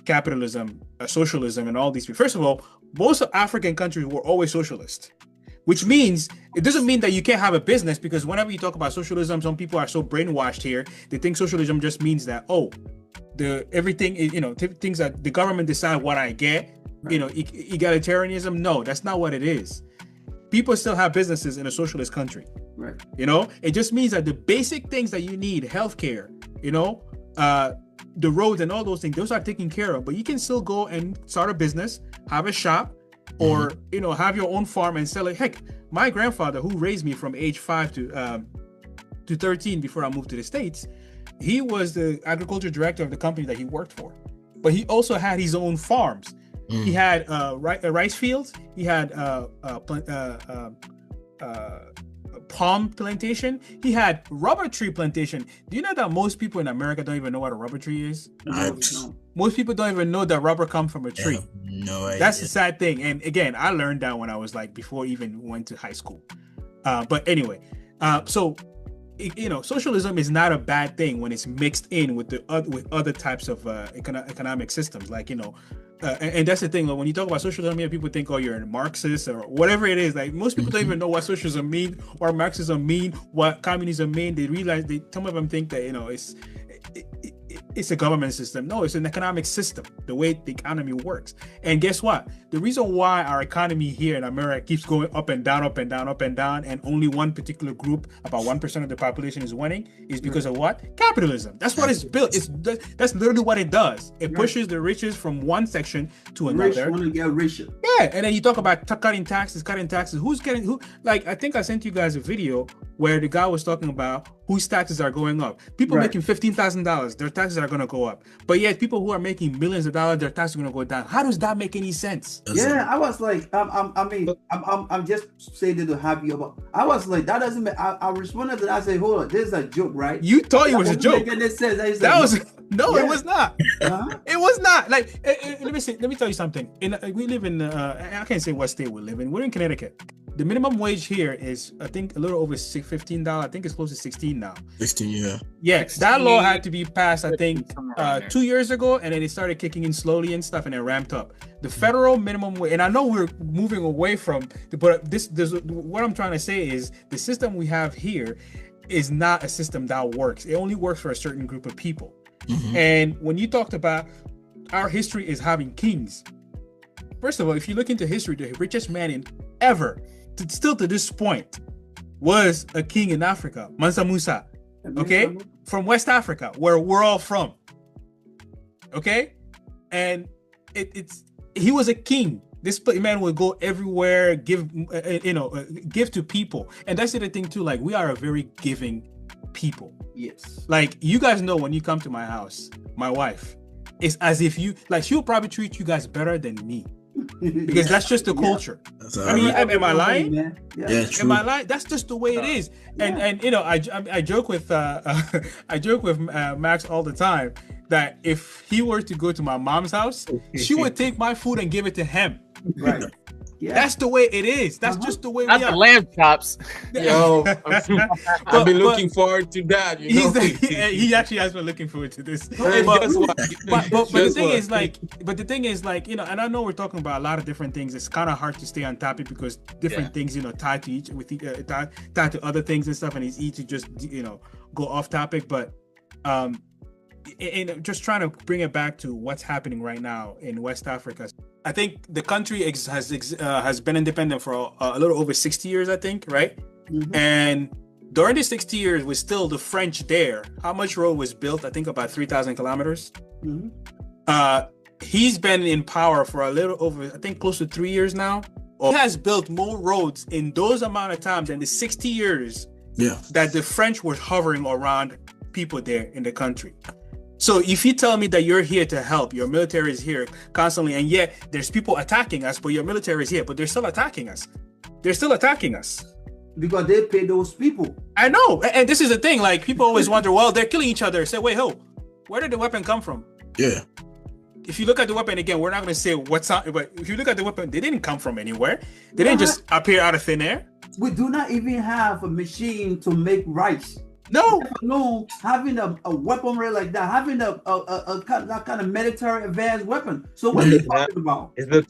capitalism, socialism, and all these, first of all, most African countries were always socialist, which means it doesn't mean that you can't have a business, because whenever you talk about socialism, some people are so brainwashed here, they think socialism just means that, everything is, things that the government decide what I get, egalitarianism. No, that's not what it is. People still have businesses in a socialist country. Right. It just means that the basic things that you need, healthcare, the roads and all those things, those are taken care of. But you can still go and start a business, have a shop, or have your own farm and sell it. Heck, my grandfather, who raised me from age 5 to 13 before I moved to the States, he was the agriculture director of the company that he worked for. But he also had his own farms. He had rice fields. He had palm plantation. He had rubber tree plantation. Do you know that most people in America don't even know what a rubber tree is? Most people don't even know that rubber comes from a tree. No idea. That's the sad thing. And again, I learned that when I was before even went to high school. But anyway, so socialism is not a bad thing when it's mixed in with other types of economic systems, and that's the thing. When you talk about socialism, people think, you're a Marxist or whatever it is. Like, most people don't even know what socialism mean, or Marxism mean, what communism mean. They realize some of them think that it's a government system. No, it's an economic system, the way the economy works. And guess what? The reason why our economy here in America keeps going up and down, up and down, up and down, and only one particular group, about 1% of the population, is winning, is because of what? Capitalism. That's what it's built. That's literally what it does. It pushes the richest from one section to another. Rich want to get richer. Yeah, and then you talk about cutting taxes. Who's getting who? Like, I think I sent you guys a video where the guy was talking about whose taxes are going up. People making $15,000, their taxes are going to go up. But yet people who are making millions of dollars, their taxes are going to go down. How does that make any sense? Yeah, I was like, I'm just saying to have you about. I was like, that doesn't make. I responded to that. I said, hold on, this is a joke, right? You thought it was a joke. It was not. It was not. Like, let me tell you something. We live in. I can't say what state we live in. We're in Connecticut. The minimum wage here is, I think, a little over $15. I think it's close to 16 now. 16, yeah. Yeah, 16, that law had to be passed, I think, 2 years ago, and then it started kicking in slowly and stuff, and it ramped up. The federal minimum wage, and I know we're moving away from, but this what I'm trying to say is the system we have here is not a system that works. It only works for a certain group of people. Mm-hmm. And when you talked about our history is having kings, first of all, if you look into history, the richest man ever, still to this point, was a king in Africa, Mansa Musa, okay, from West Africa, where we're all from, okay, and he was a king. This man would go everywhere, give to people, and that's the other thing too. Like, we are a very giving people. Yes. Like, you guys know when you come to my house, my wife, it's as if you, like, she'll probably treat you guys better than me. Because that's just the culture. I mean, am I lying? Yeah, true. Am I lying? That's just the way it is. And you know, I joke with I joke with Max all the time that if he were to go to my mom's house, she would take my food and give it to him. Right. Yeah. That's the way it is. That's just the way Not we the are. lamb chops. Yo, I've been looking forward to that. You know? He actually has been looking forward to this. Hey, But guess what? the thing is like, you know, and I know we're talking about a lot of different things. It's kind of hard to stay on topic because different things, you know, tied to tied to other things and stuff, and it's easy to just, you know, go off topic. But and just trying to bring it back to what's happening right now in West Africa. I think the country has been independent for a little over 60 years, I think, right? Mhm. And during the 60 years, was still the French there. How much road was built? I think about 3,000 kilometers. Mhm. He's been in power for a little over, I think, close to 3 years now. He has built more roads in those amount of times than the 60 years that the French were hovering around people there in the country. So if you tell me that you're here to help, your military is here constantly, and yet there's people attacking us, but your military is here, but they're still attacking us. They're still attacking us. Because they pay those people. I know. And this is the thing, like, people always wonder, well, they're killing each other. Say, wait, where did the weapon come from? Yeah. If you look at the weapon again, we're not going to say what's on, but if you look at the weapon, they didn't come from anywhere. They didn't just appear out of thin air. We do not even have a machine to make rice. No, having a weaponry like that, having that kind of military advanced weapon. So what are you talking about? It's the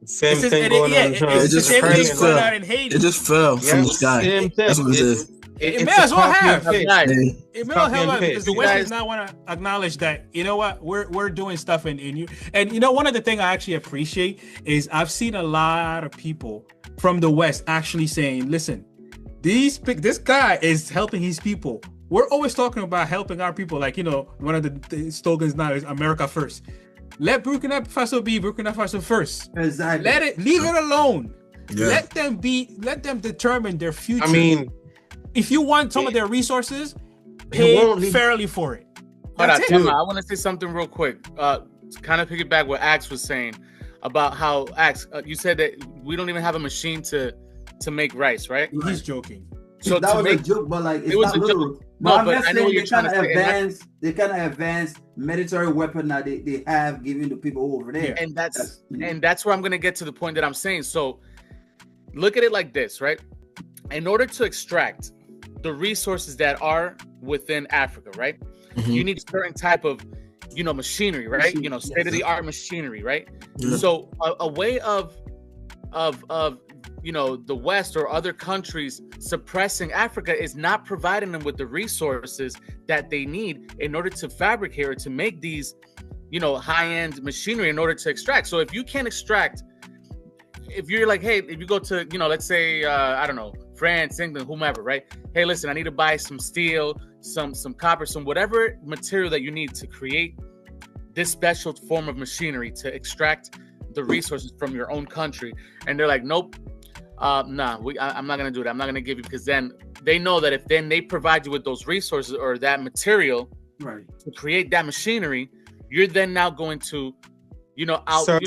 same thing going on. It's the same thing going on in Haiti. It just fell from the sky. That's what it is. It may as well have. It may as well have, because the West guys does not want to acknowledge that, you know what, we're doing stuff in you. And you know, one of the things I actually appreciate is I've seen a lot of people from the West actually saying, listen, this guy is helping his people. We're always talking about helping our people. Like, you know, one of the slogans now is America first. Let Burkina Faso be Burkina Faso first. Exactly. Leave it alone. Yeah. Let them determine their future. I mean, if you want some of their resources, pay fairly for it. Hold on, Tim, I want to say something real quick. To kind of piggyback what Axe was saying about how, Axe, you said that we don't even have a machine to make rice, right? He's joking. So that was a joke, but like it's not literal. No, I'm but not I know saying what you're trying to say. the kind of advanced military weapon that they have given to people over there. And that's where I'm gonna get to the point that I'm saying. So look at it like this, right? In order to extract the resources that are within Africa, right? Mm-hmm. You need a certain type of, you know, machinery, right? You know, state-of-the-art machinery, right? Yeah. So a way of you know, the West or other countries suppressing Africa is not providing them with the resources that they need in order to fabricate or to make these, you know, high-end machinery in order to extract. So if you can't extract, if you're like, hey, if you go to, you know, let's say, I don't know, France, England, whomever, right? Hey, listen, I need to buy some steel, some copper, some whatever material that you need to create this special form of machinery to extract the resources from your own country. And they're like, nope, I'm not going to do that. I'm not going to give you, because then they know that if then they provide you with those resources or that material to create that machinery, you're then now going to, you know, you're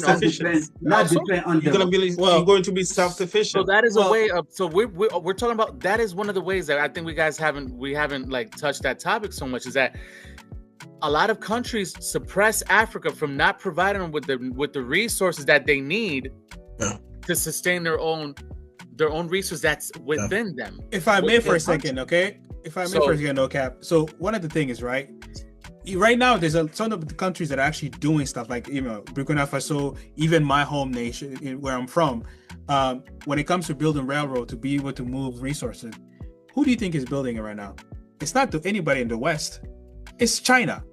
going to be self-sufficient. So that is a way of, so we're talking about, that is one of the ways that I think we haven't like touched that topic so much, is that a lot of countries suppress Africa from not providing them with the resources that they need to sustain their own resource that's within them. If I may for a second, okay? If I may for a second, no cap. So one of the things is, right now, there's some of the countries that are actually doing stuff like, you know, Burkina Faso, even my home nation where I'm from, when it comes to building railroad to be able to move resources, who do you think is building it right now? It's not to anybody in the West. It's China.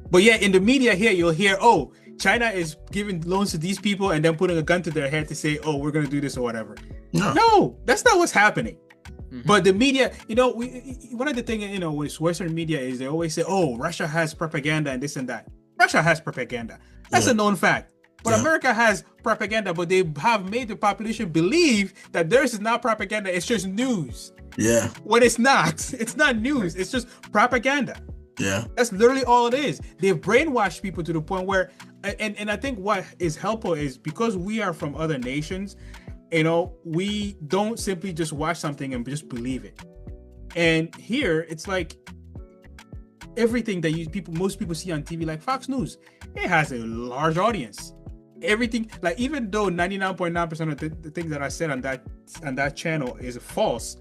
But yeah, in the media here, you'll hear, oh, China is giving loans to these people and then putting a gun to their head to say, oh, we're going to do this or whatever. No, that's not what's happening. Mm-hmm. But the media, you know, one of the things, you know, with Western media is they always say, oh, Russia has propaganda and this and that. Russia has propaganda. That's a known fact. But America has propaganda, but they have made the population believe that theirs is not propaganda, it's just news. Yeah. When it's not news, it's just propaganda. Yeah. That's literally all it is. They've brainwashed people to the point where, and I think what is helpful is because we are from other nations, you know, we don't simply just watch something and just believe it. And here, it's like everything that most people see on TV, like Fox News, it has a large audience. Everything, like even though 99.9% of the things that I said on that channel is false,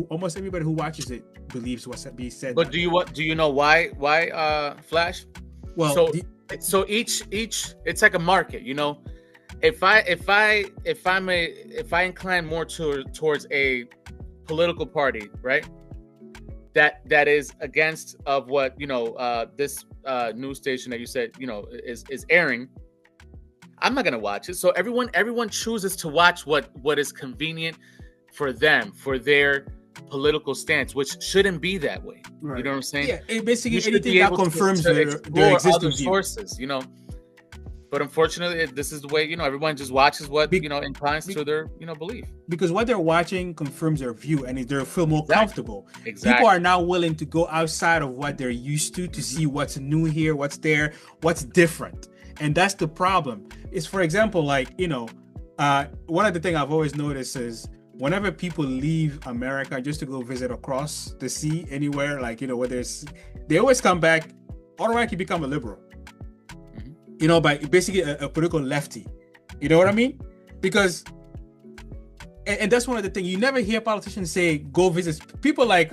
almost everybody who watches it believes what's being said. But do you know why Flash? Well, so each it's like a market, you know. If I incline more towards a political party, right, that is against of what, you know, this news station that you said, you know, is airing, I'm not gonna watch it. So everyone chooses to watch what is convenient for them, for their political stance, which shouldn't be that way. Right. You know what I'm saying? Yeah, it basically anything that confirms their existing sources, you know. But unfortunately, this is the way, you know, everyone just watches what, you know, inclines to their, you know, belief. Because what they're watching confirms their view and they feel more comfortable. Exactly. People are now willing to go outside of what they're used to see what's new here, what's there, what's different. And that's the problem. Is, for example, like, you know, one of the things I've always noticed is whenever people leave America just to go visit across the sea anywhere, like, you know, they always come back, automatically become a liberal. You know, by basically a political lefty. You know what I mean? Because, and that's one of the things, you never hear politicians say, go visit. People like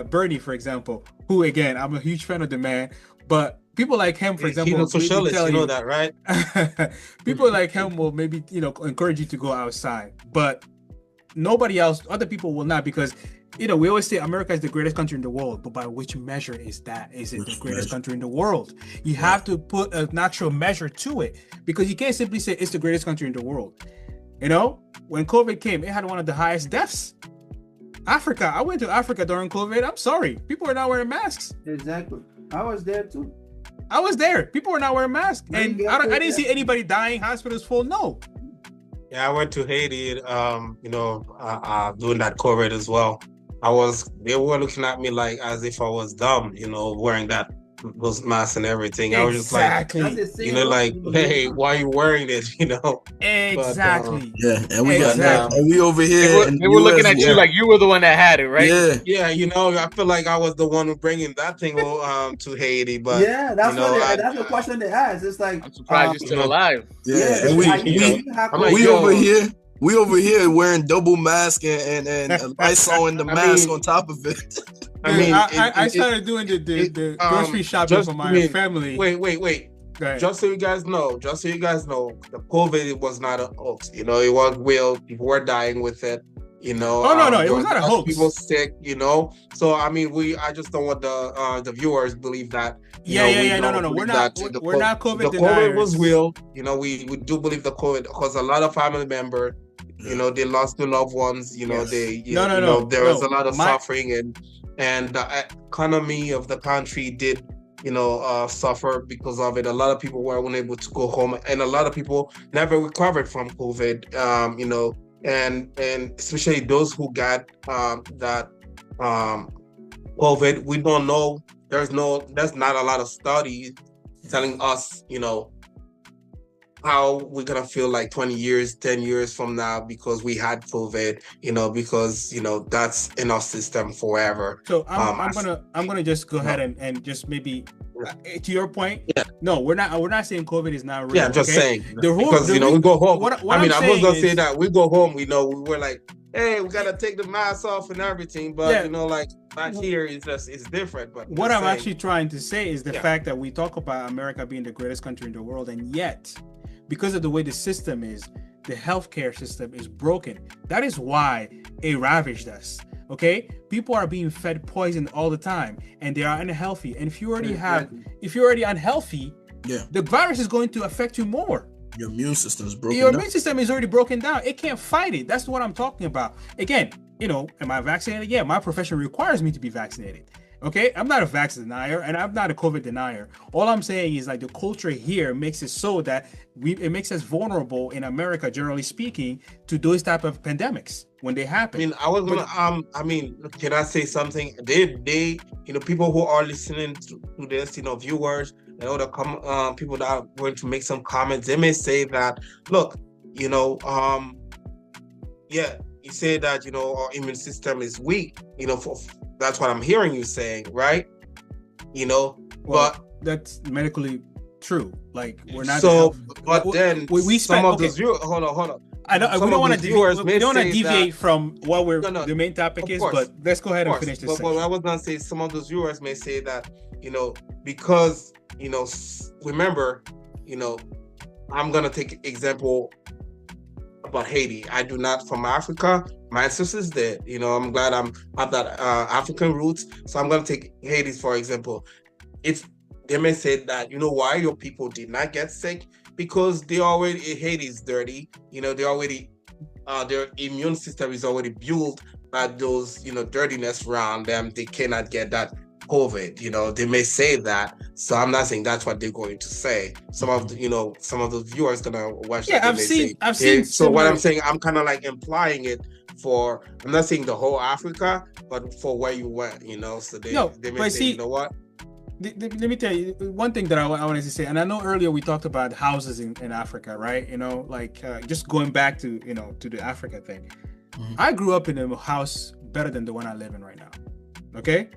Bernie, for example, who, again, I'm a huge fan of the man, but people like him, for example, he's a socialist, you know that, right? People like him will maybe, you know, encourage you to go outside, but nobody else, other people will not, because, you know, we always say America is the greatest country in the world, but by which measure is that? Is it the greatest country in the world? You have to put a natural measure to it, because you can't simply say it's the greatest country in the world. You know, when COVID came, it had one of the highest deaths. Africa, I went to Africa during COVID. I'm sorry, people are not wearing masks. Exactly. I was there too. I was there. People were not wearing masks, and I didn't see anybody dying. Hospitals full. No. Yeah, I went to Haiti, you know, doing that COVID as well. They were looking at me like as if I was dumb, you know, wearing those masks and everything. I was just like, you know, like, hey, why are you wearing this? You know? Exactly. But, and we over here. They were looking at you like you were the one that had it, right? Yeah. You know, I feel like I was the one bringing that thing to Haiti. But yeah, that's that's the question they asked. It's like, I'm surprised you're still alive. Yeah, and we over here. We over here wearing double mask and Lysol in the mask on top of it. I started doing the grocery shopping for my family. Wait. Just so you guys know, the COVID was not a hoax. You know, it was real. People were dying with it. You know. Oh no, it was not a hoax. People sick. You know. So I mean, I just don't want the viewers believe that. No. We're not COVID. The COVID was real. You know, we do believe the COVID, because a lot of family members, you know, they lost their loved ones. You know, there was a lot of suffering, and the economy of the country did, you know, suffer because of it. A lot of people were unable to go home, and a lot of people never recovered from COVID. You know, and especially those who got that COVID. We don't know. There's not a lot of studies telling us, you know, how we're gonna feel like 20 years, 10 years from now, because we had COVID, you know, because, you know, that's in our system forever. So I'm gonna just go ahead and just maybe to your point. Yeah. No, we're not saying COVID is not real. Yeah, I'm just saying, because you know, we go home. I was gonna say that we go home, you know, we were like, hey, we gotta take the mask off and everything, but you know, like back here it's different. But what I'm actually trying to say is the fact that we talk about America being the greatest country in the world, and yet, because of the way the system is, the healthcare system is broken. That is why it ravaged us. Okay, people are being fed poison all the time, and they are unhealthy. And if you're already unhealthy, the virus is going to affect you more. Your immune system is broken. Your immune system is already broken down. It can't fight it. That's what I'm talking about. Again, you know, am I vaccinated? Yeah, my profession requires me to be vaccinated. Okay, I'm not a vax denier and I'm not a COVID denier. All I'm saying is like the culture here makes it so that it makes us vulnerable in America, generally speaking, to those type of pandemics when they happen. I mean, I was gonna I mean, can I say something? They people who are listening to this, viewers and other people that are going to make some comments, they may say that, look, yeah, you say that our immune system is weak, that's what I'm hearing you saying, right? Well, but that's medically true. Like we're not. So, but then we some of those viewers. Hold on. I know we don't want to deviate from what the main topic is, but let's go ahead and finish this. But I was gonna say some of those viewers may say that because remember, I'm gonna take example about Haiti. I do not from Africa. My ancestors did. I'm glad I have that African roots. So I'm gonna take Haiti for example. They may say that why your people did not get sick, because Haiti is dirty. They already their immune system is already built by those dirtiness around them. They cannot get that COVID. They may say that. So I'm not saying that's what they're going to say. Some of the viewers gonna watch. Yeah, I've seen. So what I'm saying, I'm kind of like implying it for. I'm not saying the whole Africa, but for where you went. So they may say, you know what. Let me tell you one thing that I wanted to say, and I know earlier we talked about houses in Africa, right? Just going back to to the Africa thing. Mm-hmm. I grew up in a house better than the one I live in right now. Okay,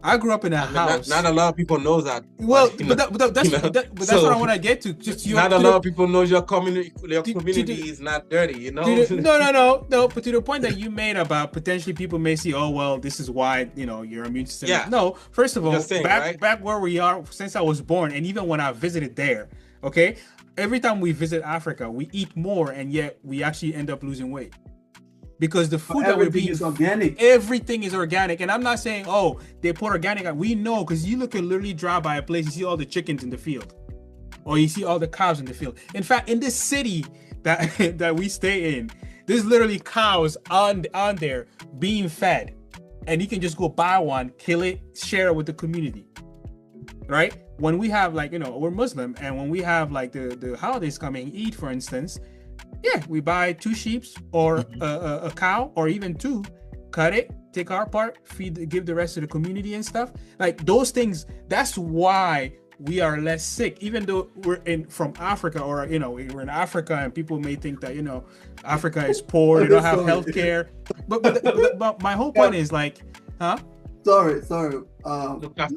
I grew up in a house. Not a lot of people know that. Well, but that's what I want to get to. Just not a lot of people know your community. Your community is not dirty. No. But to the point that you made about potentially people may see, oh well, this is why your immune system. Yeah. No, first of all, right? back where we are since I was born, and even when I visited there, okay, every time we visit Africa, we eat more, and yet we actually end up losing weight. Because the food that we're being is organic. Everything is organic. And I'm not saying, oh, they put organic. We know, because you can literally drive by a place, you see all the chickens in the field. Or you see all the cows in the field. In fact, in this city that we stay in, there's literally cows on there being fed. And you can just go buy one, kill it, share it with the community. Right? When we have we're Muslim, and when we have the holidays coming, Eid, for instance, yeah, we buy 2 sheep or a cow, or even 2, cut it, take our part, give the rest to the community and stuff. Like those things, that's why we are less sick, even though we're from Africa, or we're in Africa, and people may think that Africa is poor, they don't have healthcare. But my whole point is Sorry.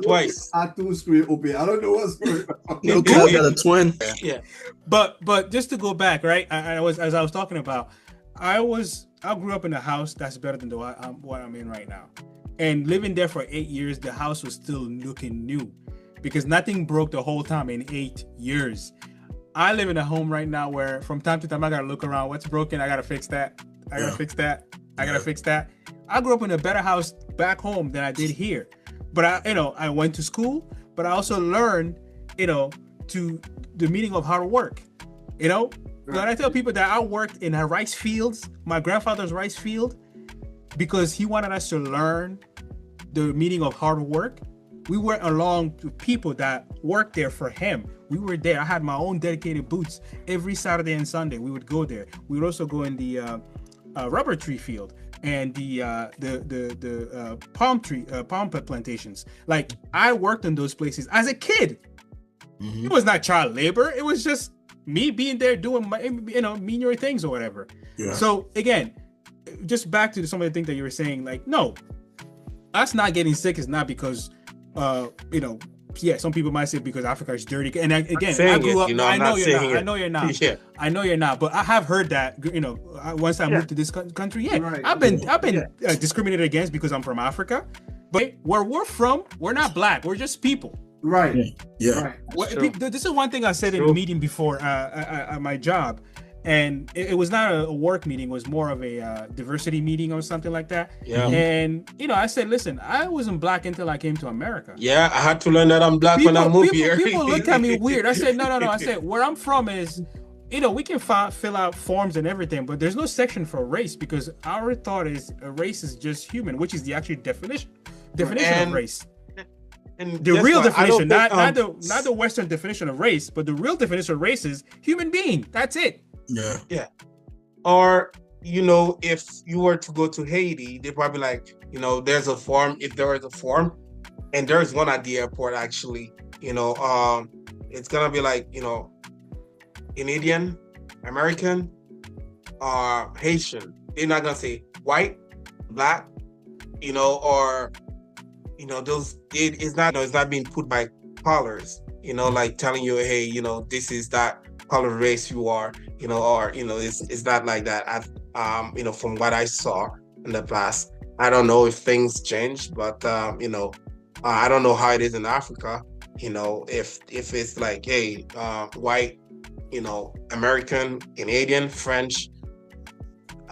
Twice. I two screen open. I don't know what's going on. I got a twin. Yeah. But just to go back, right? I was talking about. I grew up in a house that's better than what I'm in right now, and living there for 8 years, the house was still looking new, because nothing broke the whole time in 8 years. I live in a home right now where from time to time I gotta look around. What's broken? I gotta fix that. I gotta fix that. I gotta fix that. I grew up in a better house back home than I did here. But I went to school, but I also learned, to the meaning of how to work. When I tell people that I worked in rice fields, my grandfather's rice field, because he wanted us to learn the meaning of hard work. We went along to people that worked there for him. We were there. I had my own dedicated booths every Saturday and Sunday. We would go there. We would also go in the rubber tree field and the palm plantations. Like I worked in those places as a kid. Mm-hmm. It was not child labor. It was just me being there doing my menial things or whatever. Yeah. So again, just back to some of the things that you were saying. No, us not getting sick is not because some people might say because Africa is dirty. And again, I grew up. I know you're not. Yeah. I know you're not. But I have heard that. Once I moved to this country, right. I've been discriminated against because I'm from Africa. But where we're from, we're not black. We're just people. Right. Yeah. Right. This is one thing I said in a meeting before at my job. And it was not a work meeting. It was more of a diversity meeting or something like that. Yeah. And, I said, listen, I wasn't black until I came to America. Yeah, I had to learn that I'm black when I moved here. People look at me weird. I said, no. I said, where I'm from is, we can fill out forms and everything, but there's no section for race, because our thought is a race is just human, which is the actual definition definition of race. And The real definition, think, not the Western definition of race, but the real definition of race is human being. That's it. Yeah. Yeah. Or, you know, if you were to go to Haiti, they're probably like, you know, there's a form, if there is a form, and there's one at the airport actually, you know, it's gonna be like, you know, Canadian, American, Haitian. They're not gonna say white, black, you know, or, you know, those, it's not being put by colors, you know, like telling you, hey, you know, this is that color race you are, you know, or, you know, it's not like that. You know, from what I saw in the past, I don't know if things changed, but, you know, I don't know how it is in Africa, you know, if it's like, hey, white, you know, American, Canadian, French,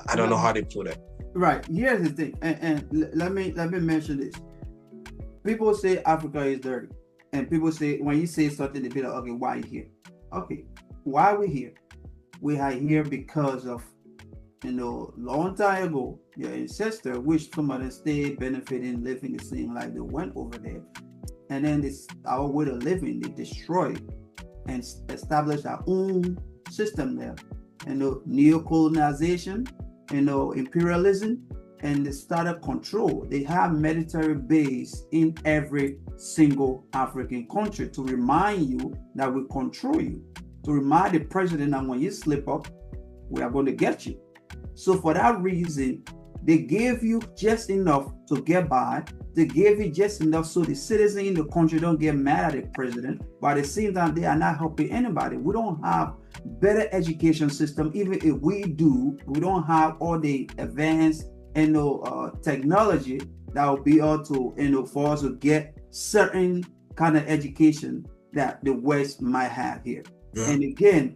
I don't know how they put it. Right. Here's the thing, and let me mention this. People say Africa is dirty, and people say when you say something, they be like, okay, why are you here? Okay, why are we here? We are here because of, you know, long time ago, your ancestor, which some of them stayed benefiting, living the same life, they went over there, and then this our way of living, they destroyed and established our own system there. You know, neocolonialization, you know, imperialism, and they started control. They have military base in every single African country to remind you that we control you, to remind the president that when you slip up, we are going to get you. So for that reason, they gave you just enough to get by. They gave you just enough so the citizens in the country don't get mad at the president. But at the same time, they are not helping anybody. We don't have better education system. Even if we do, we don't have all the advanced, you know, technology that will be able to, you know, for us to get certain kind of education that the West might have here. Yeah. And again,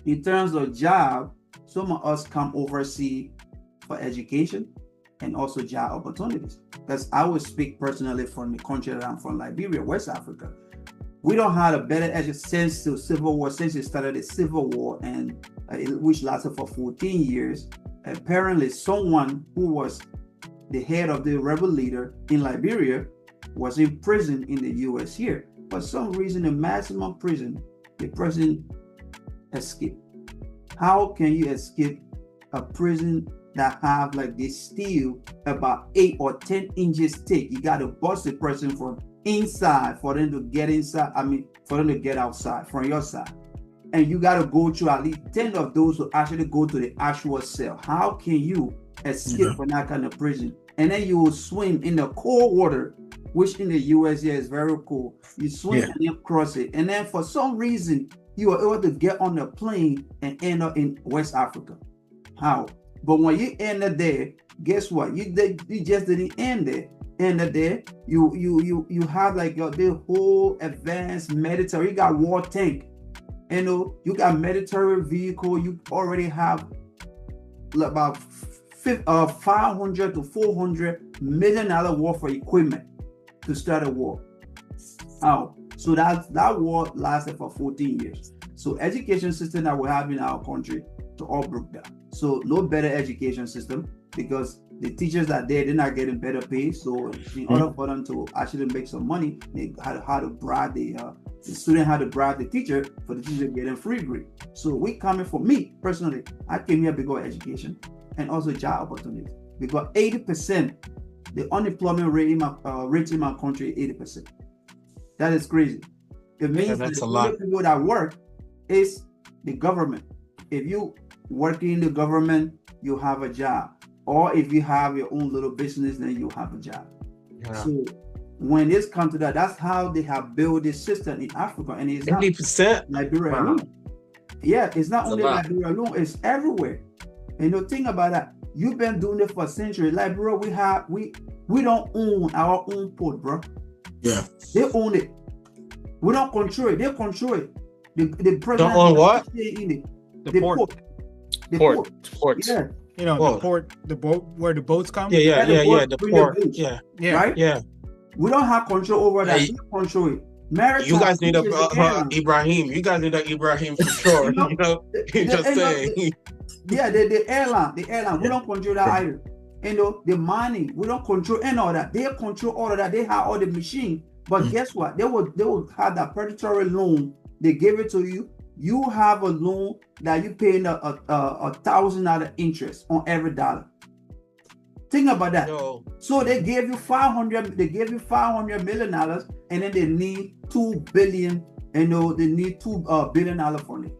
in terms of job, some of us come overseas for education and also job opportunities. Because I would speak personally from the country that I'm from, Liberia, West Africa. We don't have a better education since the Civil War, since it started the Civil War, and which lasted for 14 years. Apparently, someone who was the head of the rebel leader in Liberia was in prison in the U.S. here. For some reason, the maximum prison, the person escaped. How can you escape a prison that have like this steel about 8 or 10 inches thick? You got to bust the person from inside for them to get inside. I mean, for them to get outside from your side. And you got to go through at least 10 of those to actually go to the actual cell. How can you escape from that kind of prison? And then you will swim in the cold water, which in the US here is very cold. You swim and then cross it. And then for some reason, you are able to get on the plane and end up in West Africa. How? But when you end up there, guess what? You just didn't end there. End up there, you have like the whole advanced military. You got war tank. You know, you got military vehicle. You already have about $500 to $400 million worth of equipment to start a war. How? So that war lasted for 14 years. So education system that we have in our country to all broke down. So no better education system because the teachers that they're not getting better pay. So in order for them to actually make some money, they had to bribe the student had to bribe the teacher for the teacher getting free grade. So we coming for me personally. I came here because of education and also job opportunities. Because 80%, the unemployment rate in my country is 80%. That is crazy. It means that the only people that work is the government. If you work in the government, you have a job. Or if you have your own little business, then you have a job. Yeah. So when it's come to that, that's how they have built this system in Africa. And it's 80%? Liberia alone. Yeah, it's not only Liberia alone, it's everywhere. And the thing about that, you've been doing it for centuries. Liberia, we don't own our own port, bro. Yeah. They own it. We don't control it. They control it. The president don't own what? In it. The port. The port. Yeah. You know, the port, the boat where the boats come. The port. Yeah. Right? Yeah. We don't have control over that. We control it. Maritime, you guys need Ibrahim. You guys need Ibrahim for sure. You know, just saying. Yeah, the airline. We don't control that either. the mining. We don't control any of that. They control all of that. They have all the machine. But guess what? They will have that predatory loan. They give it to you. You have a loan that you paying a $1,000 interest on every dollar. Think about that. No. So they gave you $500. They gave you $500 million, and then they need $2 billion. They need $2 billion for it.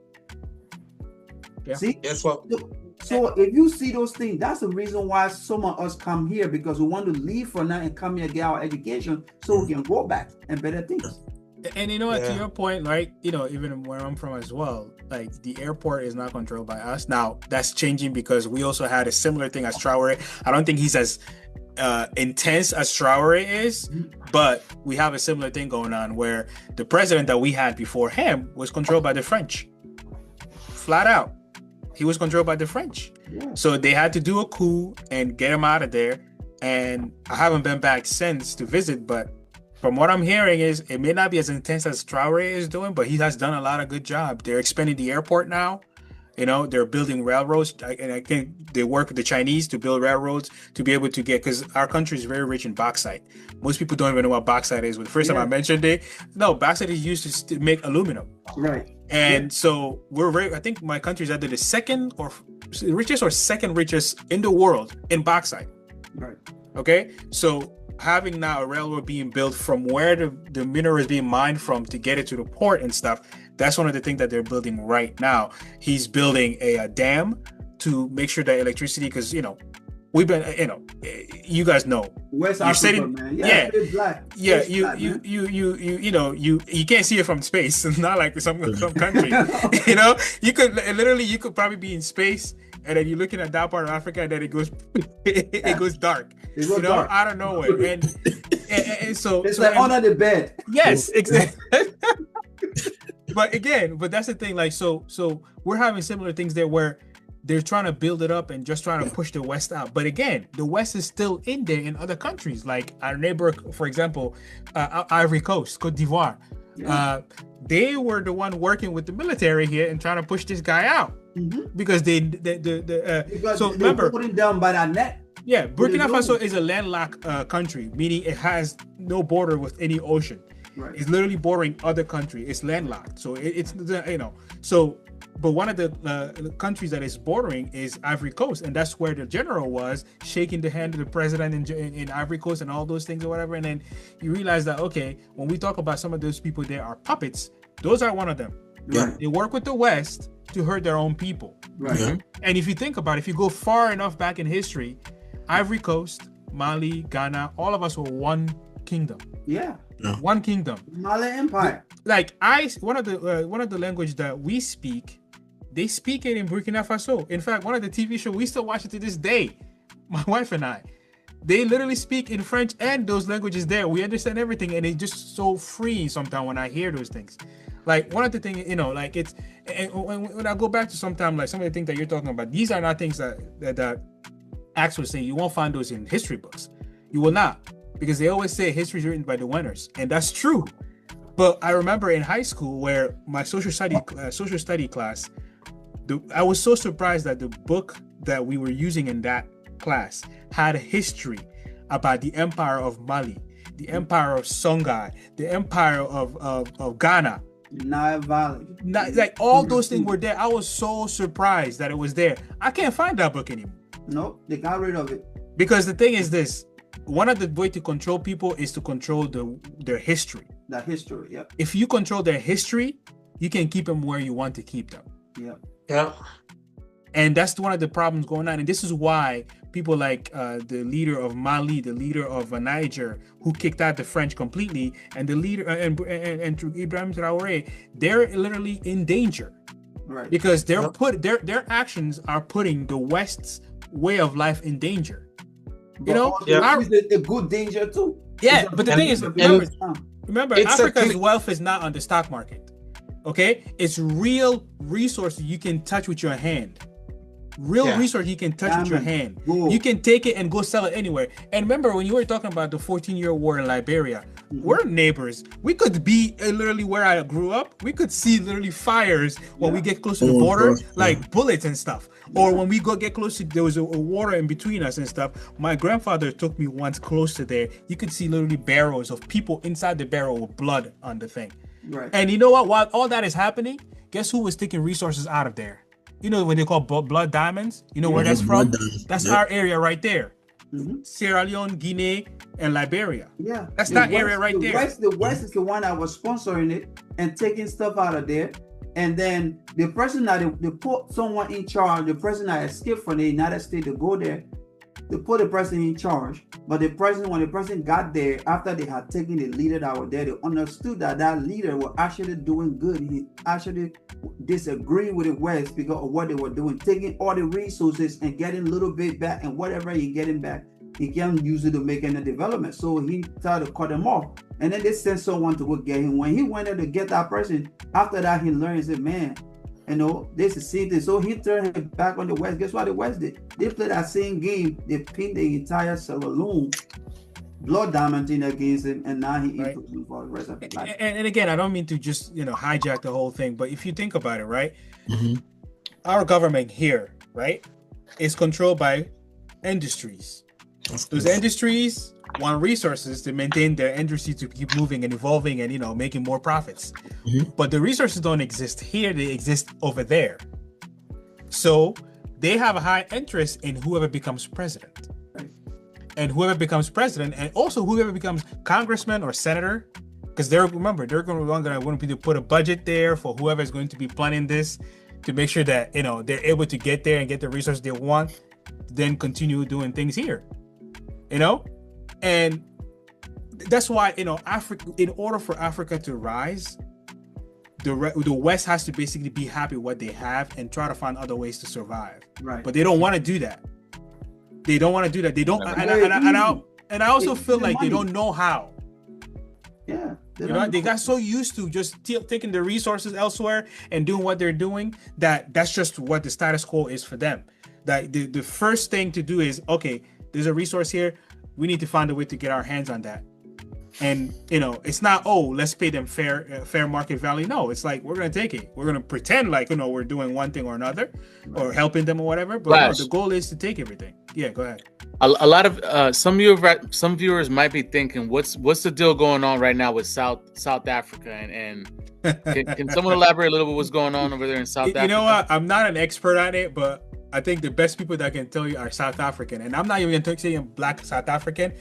Yeah. See? Guess what? So if you see those things, that's the reason why some of us come here, because we want to leave for now and come here and get our education so we can go back and better things. And you know what, to your point, right? Even where I'm from as well, like the airport is not controlled by us. Now that's changing because we also had a similar thing as Traoré. I don't think he's as intense as Traoré is, but we have a similar thing going on where the president that we had before him was controlled by the French. Flat out. He was controlled by the French. Yeah. So they had to do a coup and get him out of there. And I haven't been back since to visit, but from what I'm hearing is it may not be as intense as Traoré is doing, but he has done a lot of good job. They're expanding the airport now. They're building railroads, and I think they work with the Chinese to build railroads to be able to get, because our country is very rich in bauxite. Most people don't even know what bauxite is. But the first time I mentioned it, no, bauxite is used to make aluminum. Right. And so I think my country is either the second richest in the world in bauxite. Right. Okay. So having now a railroad being built from where the mineral is being mined from to get it to the port and stuff, that's one of the things that they're building right now. He's building a dam to make sure that electricity, because we've been, you guys know, West you're Africa, sitting, man. you can't see it from space. It's not like some country. You could probably be in space, and then you're looking at that part of Africa, and then it goes dark. It goes dark out of nowhere, and so it's like under the bed. Yes, exactly. But that's the thing. Like, so we're having similar things there where they're trying to build it up and just trying to push the West out. But again, the West is still in there in other countries, like our neighbor, for example, Ivory Coast, Cote d'Ivoire. Yeah. They were the one working with the military here and trying to push this guy out because remember, putting down by that net. Yeah, Burkina Faso is a landlocked country, meaning it has no border with any ocean. Right. It's literally bordering other country. It's landlocked, so it's so. But one of the countries that is bordering is Ivory Coast, and that's where the general was shaking the hand of the president in Ivory Coast and all those things or whatever. And then you realize that, okay, when we talk about some of those people, there are puppets. Those are one of them. Yeah. They work with the West to hurt their own people. Right. Yeah. And if you think about it, if you go far enough back in history, Ivory Coast, Mali, Ghana, all of us were one kingdom. Yeah. One kingdom. Mali Empire. Like one of the language that we speak, they speak it in Burkina Faso. In fact, one of the TV shows, we still watch it to this day, my wife and I. They literally speak in French and those languages there. We understand everything, and it's just so free sometimes when I hear those things. Like one of the things, like it's, and when I go back to sometimes like some of the things that you're talking about, these are not things that Axe was saying. You won't find those in history books. You will not, because they always say history is written by the winners, and that's true. But I remember in high school where my social study class, I was so surprised that the book that we were using in that class had a history about the Empire of Mali, the Empire of Songhai, the Empire of Ghana, Nile Valley. Like all those things were there. I was so surprised that it was there. I can't find that book anymore. Nope, they got rid of it. Because the thing is this, one of the ways to control people is to control their history. That history, yeah. If you control their history, you can keep them where you want to keep them. Yeah. Yeah. And that's one of the problems going on. And this is why people like the leader of Mali, the leader of Niger, who kicked out the French completely, and the leader and Ibrahim Traoré, they're literally in danger. Right. Because their actions are putting the West's way of life in danger. But a good danger too. Yeah, but the thing is, remember, Africa's wealth is not on the stock market. Okay, it's real resources you can touch with your hand. Real resource you can touch with your hand. You can take it and go sell it anywhere. And remember when you were talking about the 14-year war in Liberia, we're neighbors. We could be literally where I grew up. We could see literally fires when we get close to the border, like bullets and stuff. Or when we get close to, there was a water in between us and stuff. My grandfather took me once close to there. You could see literally barrels of people inside the barrel with blood on the thing. Right. And you know what? While all that is happening, guess who was taking resources out of there? You know what they call blood diamonds? You know where that's from? That's our area right there. Sierra Leone, Guinea, and Liberia. Yeah. That's that area right there. The West is the one that was sponsoring it and taking stuff out of there. And then the person that they put someone in charge, the person that escaped from the United States to go there, they put the person in charge. But when the person got there, after they had taken the leader that was there, they understood that that leader was actually doing good. He actually disagreed with the West because of what they were doing, taking all the resources and getting a little bit back, and whatever he getting back, he can't use it to make any development. So he tried to cut them off. And then they sent someone to go get him. When he went there to get that person, after that he learned, he said, man, you know, this is same thing. So he turned him back on the West. Guess what the West did? They played that same game. They pinned the entire Sierra Leone blood diamond thing against him, and now he for the rest of his life. And again, I don't mean to just hijack the whole thing, but if you think about it, right, our government here, right, is controlled by industries. Those industries want resources to maintain their industry to keep moving and evolving and making more profits. But the resources don't exist here; they exist over there. So they have a high interest in whoever becomes president. And whoever becomes president, and also whoever becomes congressman or senator, because they're going to want to put a budget there for whoever is going to be planning this, to make sure that they're able to get there and get the resources they want, then continue doing things here, and that's why Africa, in order for Africa to rise, the West has to basically be happy with what they have and try to find other ways to survive. Right. But they don't want to do that. They don't want to do that. They don't, and I also feel like they don't know how. Yeah, they got so used to just taking the resources elsewhere and doing what they're doing that's just what the status quo is for them. That the first thing to do is, okay, there's a resource here. We need to find a way to get our hands on that. And it's not, let's pay them fair market value. No, it's like, we're going to take it. We're going to pretend like, we're doing one thing or another, or helping them or whatever. But the goal is to take everything. Yeah, go ahead. A lot of some viewers might be thinking, what's the deal going on right now with South Africa? And can someone elaborate a little bit what's going on over there in South Africa? You know what? I'm not an expert on it, but I think the best people that can tell you are South African. And I'm not even going to say black South African.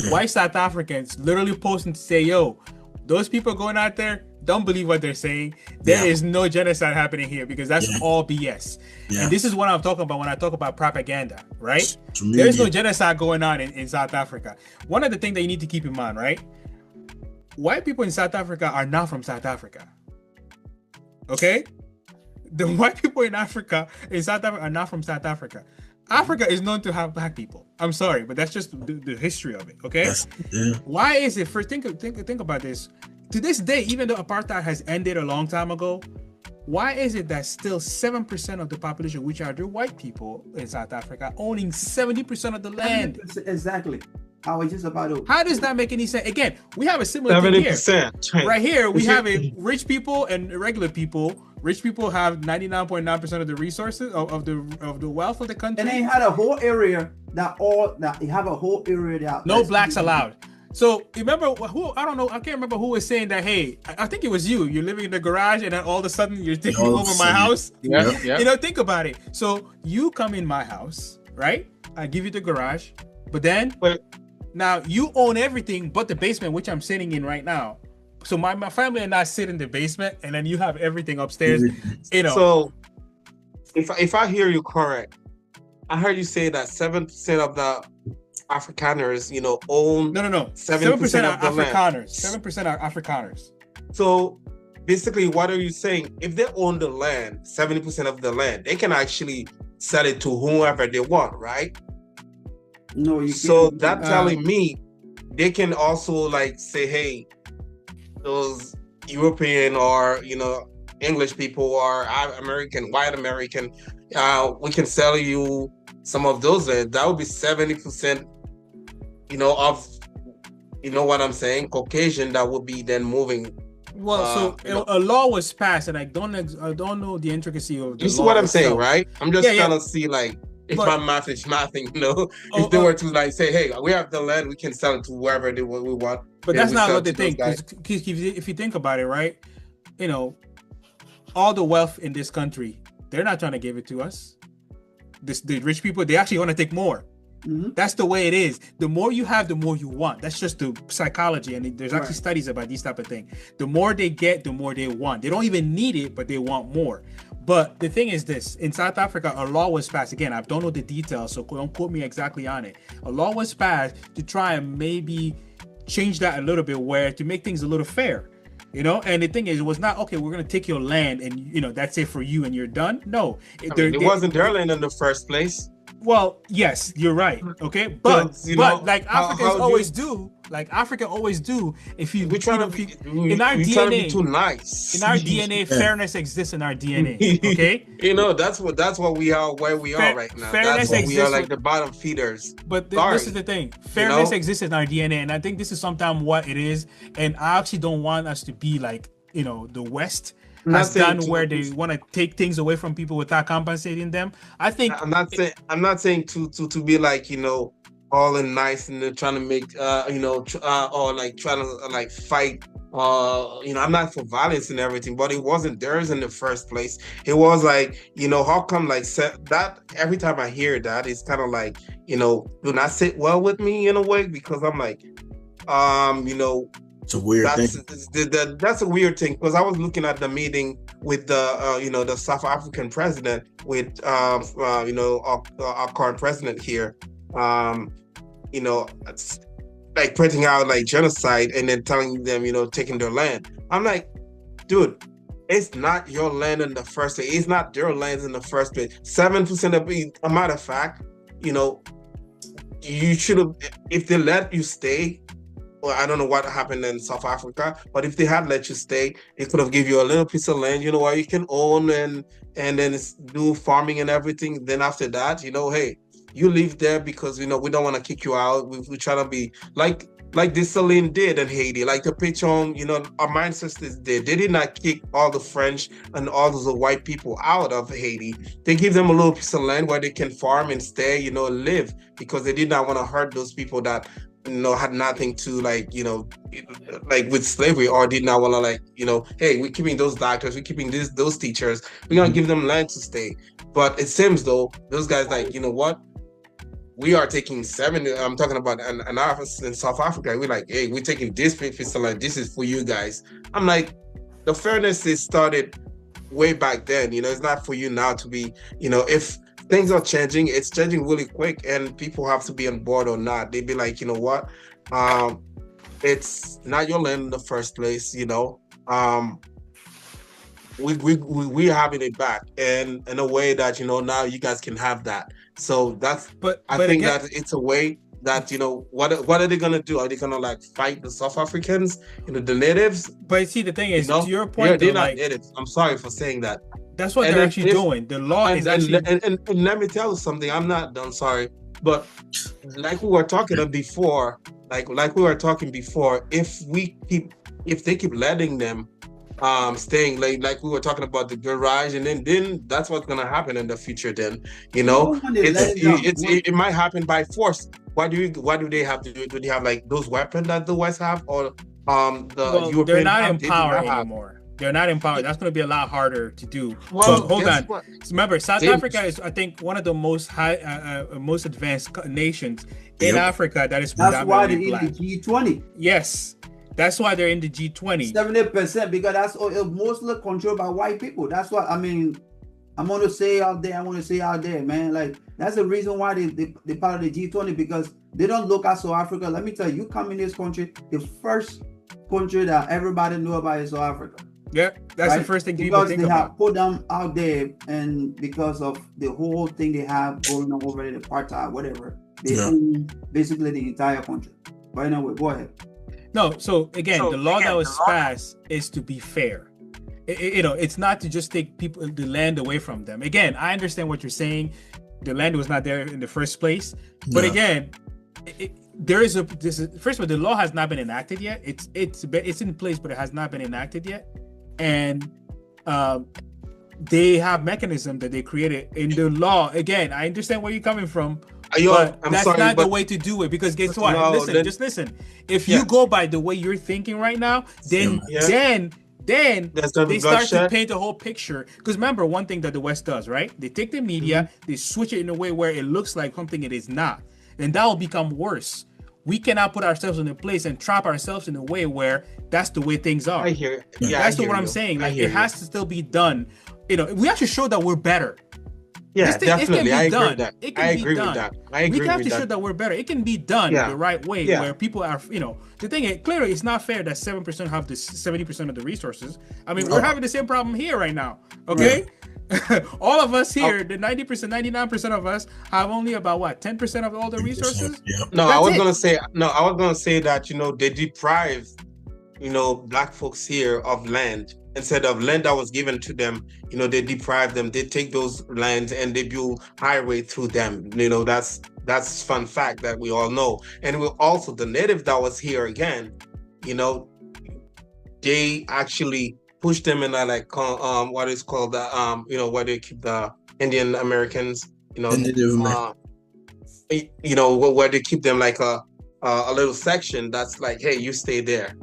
White South Africans literally posting to say, yo, those people going out there, don't believe what they're saying. There is no genocide happening here, because that's all BS. And this is what I'm talking about when I talk about propaganda, right? There's no genocide going on in South Africa. One of the things that you need to keep in mind, right? White people in South Africa are not from South Africa. Okay? The white people in South Africa are not from South Africa. Africa is known to have black people. I'm sorry, but that's just the history of it. Okay, Why is it? First, think about this. To this day, even though apartheid has ended a long time ago, why is it that still 7% of the population, which are the white people in South Africa, owning 70% of the land? Exactly. I was just about to. How does that make any sense? Again, we have a similar 70%. Thing here. Right here, we have rich people and regular people. Rich people have 99.9% of the resources of the wealth of the country. And they had a whole area that no blacks allowed. So remember who? I don't know. I can't remember who was saying that. Hey, I think it was you. You're living in the garage, and then all of a sudden you're taking over my house. Yeah. Think about it. So you come in my house, right? I give you the garage, but then now you own everything but the basement, which I'm sitting in right now. So my family and I sit in the basement, and then you have everything upstairs. So if I hear you correct, I heard you say that 7% of the Afrikaners, own no 7% of the Afrikaners. 7% are Afrikaners. So basically, what are you saying? If they own the land, 70% of the land, they can actually sell it to whoever they want, right? No, you can't. So that's telling me they can also say, hey, those European or English people or American, white American, we can sell you some of those land. That would be 70%, of, what I'm saying, Caucasian that would be then moving. Well, a law was passed, and I don't know the intricacy of the law. You see what I'm itself. saying, right? I'm just trying to see, like, if my math is mathing, if they were to, like, say, hey, we have the land, we can sell it to whoever we want. But that's not what they think. If you think about it, right? All the wealth in this country, they're not trying to give it to us. The rich people, they actually want to take more. Mm-hmm. That's the way it is. The more you have, the more you want. That's just the psychology, and there's actually studies about these type of things. The more they get, the more they want. They don't even need it, but they want more. But the thing is this: in South Africa, a law was passed. Again, I don't know the details, so don't quote me exactly on it. A law was passed to try and maybe change that a little bit, where to make things a little fair. And the thing is, it was not, okay, we're going to take your land and, that's it for you and you're done. No. It wasn't their land in the first place. Well, yes, you're right. Okay. But like Africans always do, if you, we try to be, in our DNA, try to be too nice. In our DNA, fairness exists in our DNA. Okay. That's what we are, where we are right now. Fairness that's what we are, like the bottom feeders. But this is the thing. Fairness exists in our DNA. And I think this is sometimes what it is. And I actually don't want us to be like, the West has done, where they want to take things away from people without compensating them. I think I'm not saying to be like, all in nice and trying to make or like trying to like fight. I'm not for violence and everything, but it wasn't theirs in the first place. It was like, how come like that? Every time I hear that, it's kind of like, do not sit well with me in a way, because I'm like, it's a weird thing. That's a weird thing, because I was looking at the meeting with the the South African president with our current president here, like printing out like genocide and then telling them taking their land. I'm like, dude, it's not your land in the first place. It's not their lands in the first place. 7% of it. A matter of fact, you should have, if they let you stay. Well, I don't know what happened in South Africa, but if they had let you stay, they could have given you a little piece of land, where you can own and then do farming and everything. Then after that, hey, you live there because we don't want to kick you out. We try to be like this Celine did in Haiti, like the Pichon, our ancestors did. They did not kick all the French and all those white people out of Haiti. They give them a little piece of land where they can farm and stay, live, because they did not want to hurt those people that had nothing to like with slavery, or did not want to like hey, we're keeping those doctors, we're keeping those teachers, we're gonna give them land to stay. But it seems though those guys like, what, we are taking 7. I'm talking about an office in South Africa. We're like, hey, we're taking this piece of land. This is for you guys. I'm like, the fairness is started way back then. It's not for you now to be. If things are changing, it's changing really quick, and people have to be on board or not. They'd be like, what? It's not your land in the first place. We're having it back, and in a way that now you guys can have that. So that's. I think again, that it's a way that what are they gonna do? Are they gonna like fight the South Africans, the natives? But see, the thing is, to your point, they're not natives. I'm sorry for saying that. That's what they're actually doing. The law is actually. And let me tell you something. I'm not done. Sorry, but like we were talking before, if they keep letting them staying like we were talking about the garage, and then that's what's gonna happen in the future. Then it might happen by force. Why do they have to do? Do they have like those weapons that the West have, or European? They're not empowered anymore. They're not empowered. That's going to be a lot harder to do. Well, so hold on. Remember, South Africa is, I think, one of the most most advanced nations in Africa that is predominantly black. That's why they're in the G20. Yes, that's why they're in the G20. 70%, because that's mostly controlled by white people. That's what I mean. I'm going to say out there, man. Like, that's the reason why they're part of the G20, because they don't look at South Africa. Let me tell you, come in this country, the first country that everybody knew about is South Africa. Yeah, that's the first thing people think about. Because they have put them out there, and because of the whole thing they have going on over there, the apartheid, whatever, they own basically the entire country. But anyway, go ahead. No, so again, the law that was passed is to be fair. it's not to just take the land away from them. Again, I understand what you're saying. The land was not there in the first place, but again, first of all, the law has not been enacted yet. It's in place, but it has not been enacted yet, and they have mechanism that they created in the law. Again, I understand where you're coming from. But that's not the way to do it, because guess what? Just listen. If you go by the way you're thinking right now, then they start to paint a whole picture. Because remember, one thing that the West does, right? They take the media, they switch it in a way where it looks like something it is not, and that will become worse. We cannot put ourselves in a place and trap ourselves in a way where that's the way things are. I hear. Yeah, that's what I'm saying. Like, it has to still be done. We have to show that we're better. Yeah, definitely. I agree with that. I agree with that. We have to show that we're better. It can be done the right way, where people are, the thing is, clearly it's not fair that 7% have the 70% of the resources. I mean, we're having the same problem here right now, okay? All of us here, the 90%, 99% of us have only about 10% of all the resources? Yeah. No, I was going to say that, they deprive, black folks here of land. Instead of land that was given to them, they deprive them. They take those lands and they build highway through them. That's fun fact that we all know. And we also, the native that was here again, they actually push them in what is called the where they keep the Indian Americans, Native where they keep them like a little section that's like, hey, you stay there.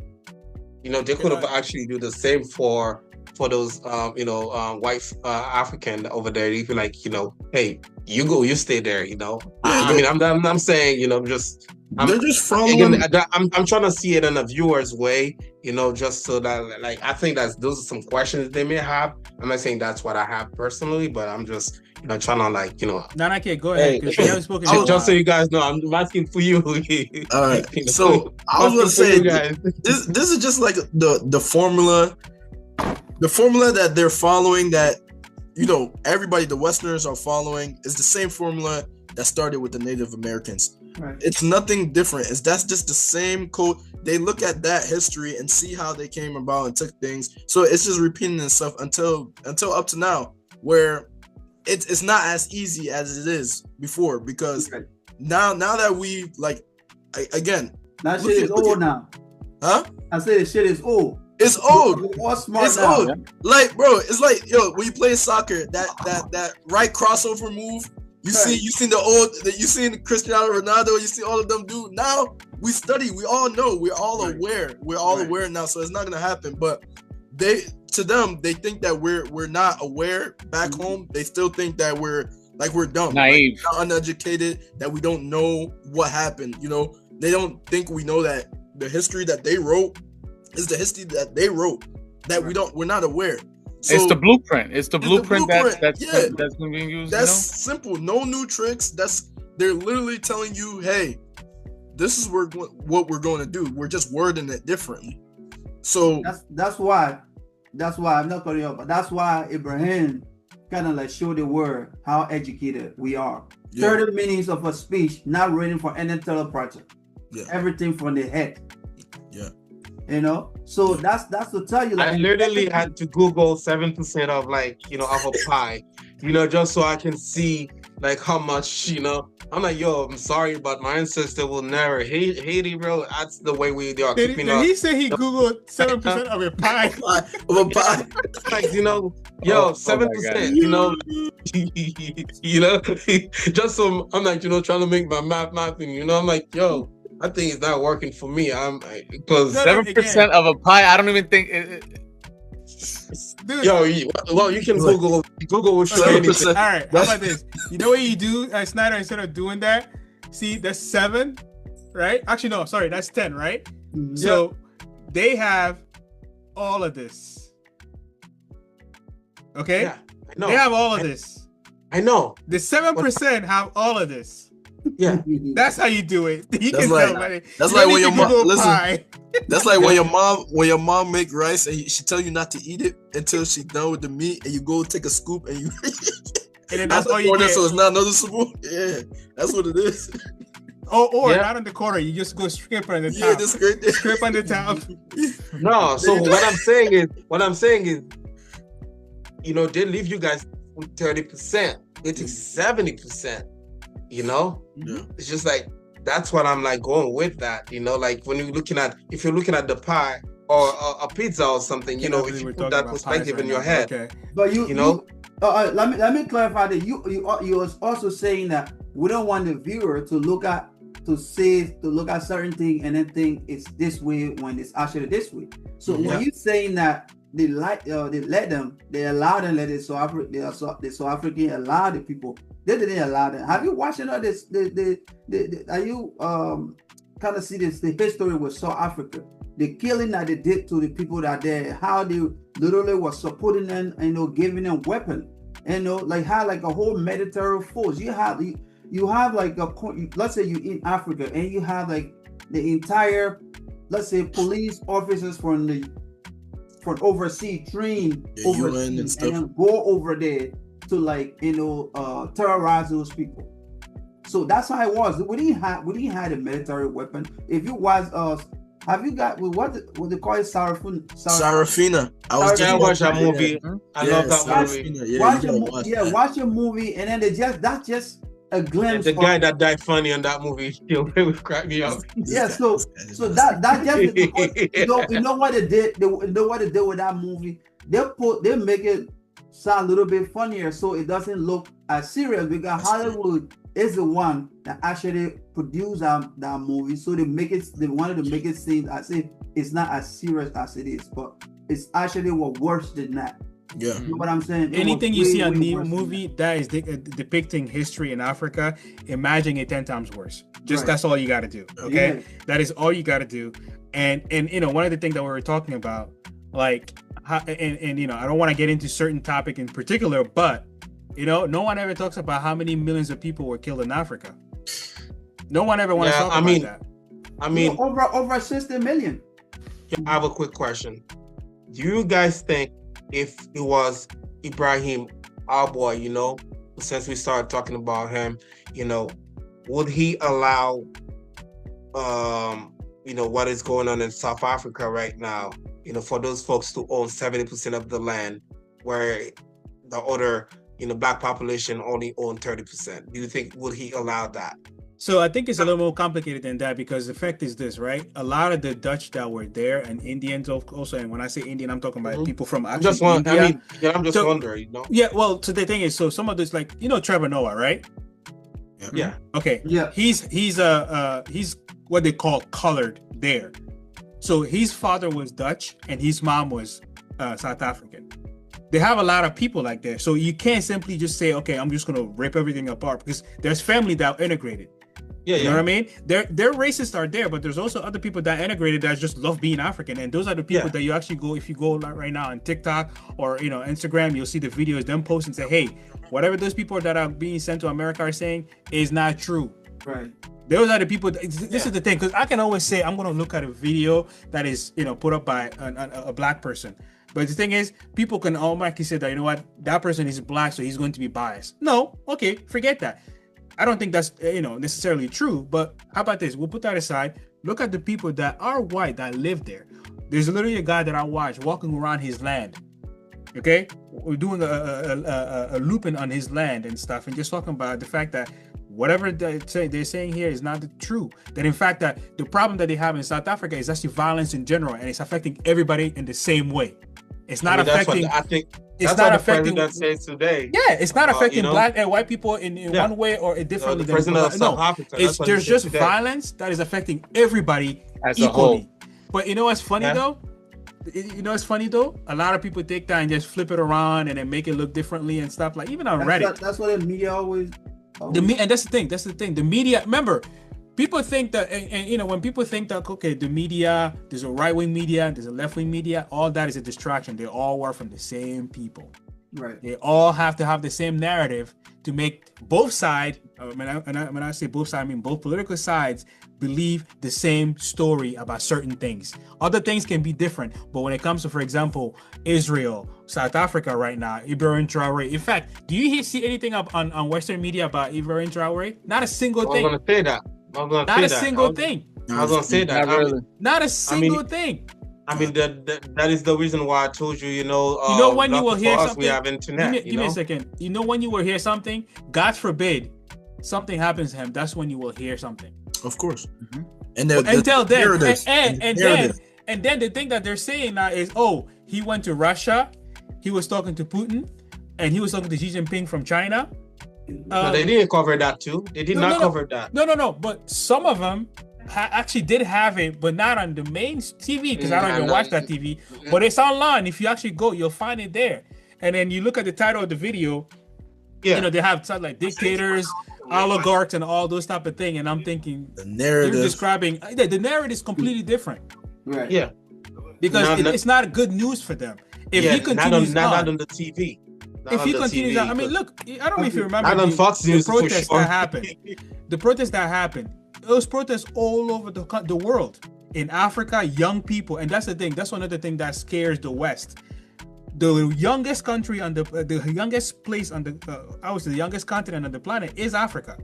They could have actually do the same for those white African over there. You feel like, hey, you go, you stay there. I mean, I'm saying, they're just following. Again, I'm trying to see it in a viewer's way, just so that, like, I think those are some questions they may have. I'm not saying that's what I have personally, but I'm just trying to, like, No, I can't go ahead. Hey, just so you guys know, I'm asking for you. All right. So I was gonna say, this is just like the formula that they're following, that everybody, the Westerners are following, is the same formula that started with the Native Americans. Right. It's nothing different. That's just the same code. They look at that history and see how they came about and took things. So it's just repeating itself until up to now, where it's not as easy as it is before, because now that we again, that shit is old now. Huh? I said shit is old. It's old. It's old. Yeah? Like, bro, it's like, when you play soccer, that right crossover move. You seen Cristiano Ronaldo, you see all of them do. Now we study, we all know, we're all aware. We're all aware now, so it's not gonna happen. But they think that we're not aware back home. They still think that we're dumb, naive, uneducated, that we don't know what happened. They don't think we know that the history that they wrote is the history that they wrote, that we're not aware. So, it's the blueprint. It's the blueprint that's being used. That's simple. No new tricks. They're literally telling you, hey, this is what we're going to do. We're just wording it differently. So that's why I'm not calling you up, but that's why Ibrahim kind of like show the world how educated we are. 30 minutes of a speech, not written for any teleprompter. Everything from the head. So that's to tell you, like, I literally had to Google 7% of of a pie, just so I can see like how much, I'm like, I'm sorry, but my ancestor will never hate Haiti, bro. That's the way we are keeping up. Did he say he Googled 7% of a pie? Of a pie. Like, 7%, just so I'm like, trying to make my math thing, I'm like, I think it's not working for me. I'm because 7% of a pie. I don't even think. Dude. You can Google will show anything. All right, how about this? You know what you do, Snyder? Instead of doing that, see, that's 7, right? Actually, no, sorry, that's 10, right? Mm-hmm. So they have all of this. Okay, yeah, I know. They have all of this. I know. The 7% have all of this. Yeah, that's how you do it. That's like when your mom listen. That's like when your mom make rice and she tell you not to eat it until she's done with the meat, and you go take a scoop and you. And then that's all you get. So it's not noticeable. Yeah, that's what it is. Or not on the corner. You just go scrape on the top. Yeah, just scrape on the top. No, so what I'm saying is, you know, they leave you guys with 30%, it is 70%, you know? Yeah. It's just like, that's what I'm like going with that, you know, like when you're looking at, if you're looking at the pie or a pizza or something, you know, if you put that perspective in your head, okay. But you know, let me clarify that you was also saying that we don't want the viewer to look at certain thing and then think it's this way when it's actually this way. So when you saying that they allow them let it South African allow the people, they didn't allow them. Have you watched this? Are you kind of see this the history with South Africa? The killing that they did to the people that there, how they literally was supporting them, you know, giving them weapons, you know, like how like a whole military force. You have like let's say you in Africa and you have like the entire, let's say, police officers from overseas trained overseas and then go over there to like, you know, terrorize those people. So that's how it was. We didn't have a military weapon. If you was have you got what they call it, Sarafina? I watch that movie. I love that movie. Watch a movie and then that's just a glimpse. The guy that died funny on that movie still cracked me up. Yeah, so that just you know what they did. They know what they did with that movie. They make it sound a little bit funnier, so it doesn't look as serious, because Hollywood is the one that actually produced that movie. So they wanted to make it seem as if it's not as serious as it is, but it's actually worse than that. Yeah. You know what I'm saying? Anything you see on the movie that is depicting history in Africa, imagine it 10 times worse. Just that's all you got to do. Okay. Yeah. That is all you got to do. And you know, one of the things that we were talking about, like, and you know, I don't want to get into certain topic in particular, but you know, no one ever talks about how many millions of people were killed in Africa. No one ever wants to talk about that. I mean, over 60 million. I have a quick question. Do you guys think if it was Ibrahim, our boy, you know, since we started talking about him, you know, would he allow, you know, what is going on in South Africa right now, you know, for those folks to own 70% of the land, where the other, you know, black population only own 30%? Do you think, would he allow that? So I think it's a little more complicated than that, because the fact is this, right? A lot of the Dutch that were there, and Indians also, and when I say Indian, I'm talking about people from I'm just wondering, you know? Yeah, well, so the thing is, so some of this, like, you know, Trevor Noah, right? Yeah. Okay. Yeah. He's what they call colored there. So his father was Dutch and his mom was South African. They have a lot of people like that. So you can't simply just say, okay, I'm just going to rip everything apart, because there's family that are integrated. Yeah, you know what I mean? Their racists are there, but there's also other people that are integrated that just love being African. And those are the people that you actually go, if you go right now on TikTok or, you know, Instagram, you'll see the videos, them post and say, hey, whatever those people that are being sent to America are saying is not true. Right. Those are the people. This is the thing, because I can always say I'm going to look at a video that is, you know, put up by a black person. But the thing is, people can automatically say that, you know what, that person is black, so he's going to be biased. No, okay, forget that. I don't think that's, you know, necessarily true. But how about this? We'll put that aside. Look at the people that are white that live there. There's literally a guy that I watched walking around his land. Okay, we're doing a looping on his land and stuff, and just talking about the fact that whatever they're saying here is not true. That in fact that the problem that they have in South Africa is actually violence in general, and it's affecting everybody in the same way. It's not affecting. I think it's not affecting. That says today. Yeah, it's not affecting you know, black and white people in one way or differently. The president of South Africa. There's just violence that is affecting everybody as equally. A whole. But you know what's funny though? You know what's funny though? A lot of people take that and just flip it around and then make it look differently and stuff. Like even on Reddit. That's what the media always. And that's the thing. That's the thing. The media. Remember, people think that, and you know, when people think that, okay, the media, there's a right-wing media, there's a left-wing media, all that is a distraction. They all work from the same people. Right. They all have to have the same narrative to make both sides, when I say both sides, I mean both political sides, believe the same story about certain things. Other things can be different, but when it comes to, for example, Israel, South Africa right now, Ibrahim Traoré. In fact, do you see anything up on Western media about Ibrahim Traoré? Not a single thing. I was going to say that. Not a single thing. I was going to say that. Not a single thing. I mean, that is the reason why I told you, when you will hear something, we have internet. Give me a second. When you will hear something, God forbid, something happens to him. That's when you will hear something. Of course. Mm-hmm. And then the thing that they're saying now is, oh, he went to Russia, he was talking to Putin, and he was talking to Xi Jinping from China. No, they didn't cover that too. They did not cover that. No. But some of them actually did have it, but not on the main TV, because I don't even watch that TV. But it's online. If you actually go, you'll find it there. And then you look at the title of the video. Yeah, they have stuff like dictators, oligarchs, and all those type of thing. And I'm thinking the narrative you're describing the narrative is completely different. Right. Yeah. Because it's not good news for them. If he continues not on the TV. If he continues on, I mean, look, I don't know if you remember the protests that happened. The protests that happened. Those protests all over the world. In Africa, young people, and that's the thing. That's another thing that scares the West. The youngest country on the youngest place on the the youngest continent on the planet is Africa.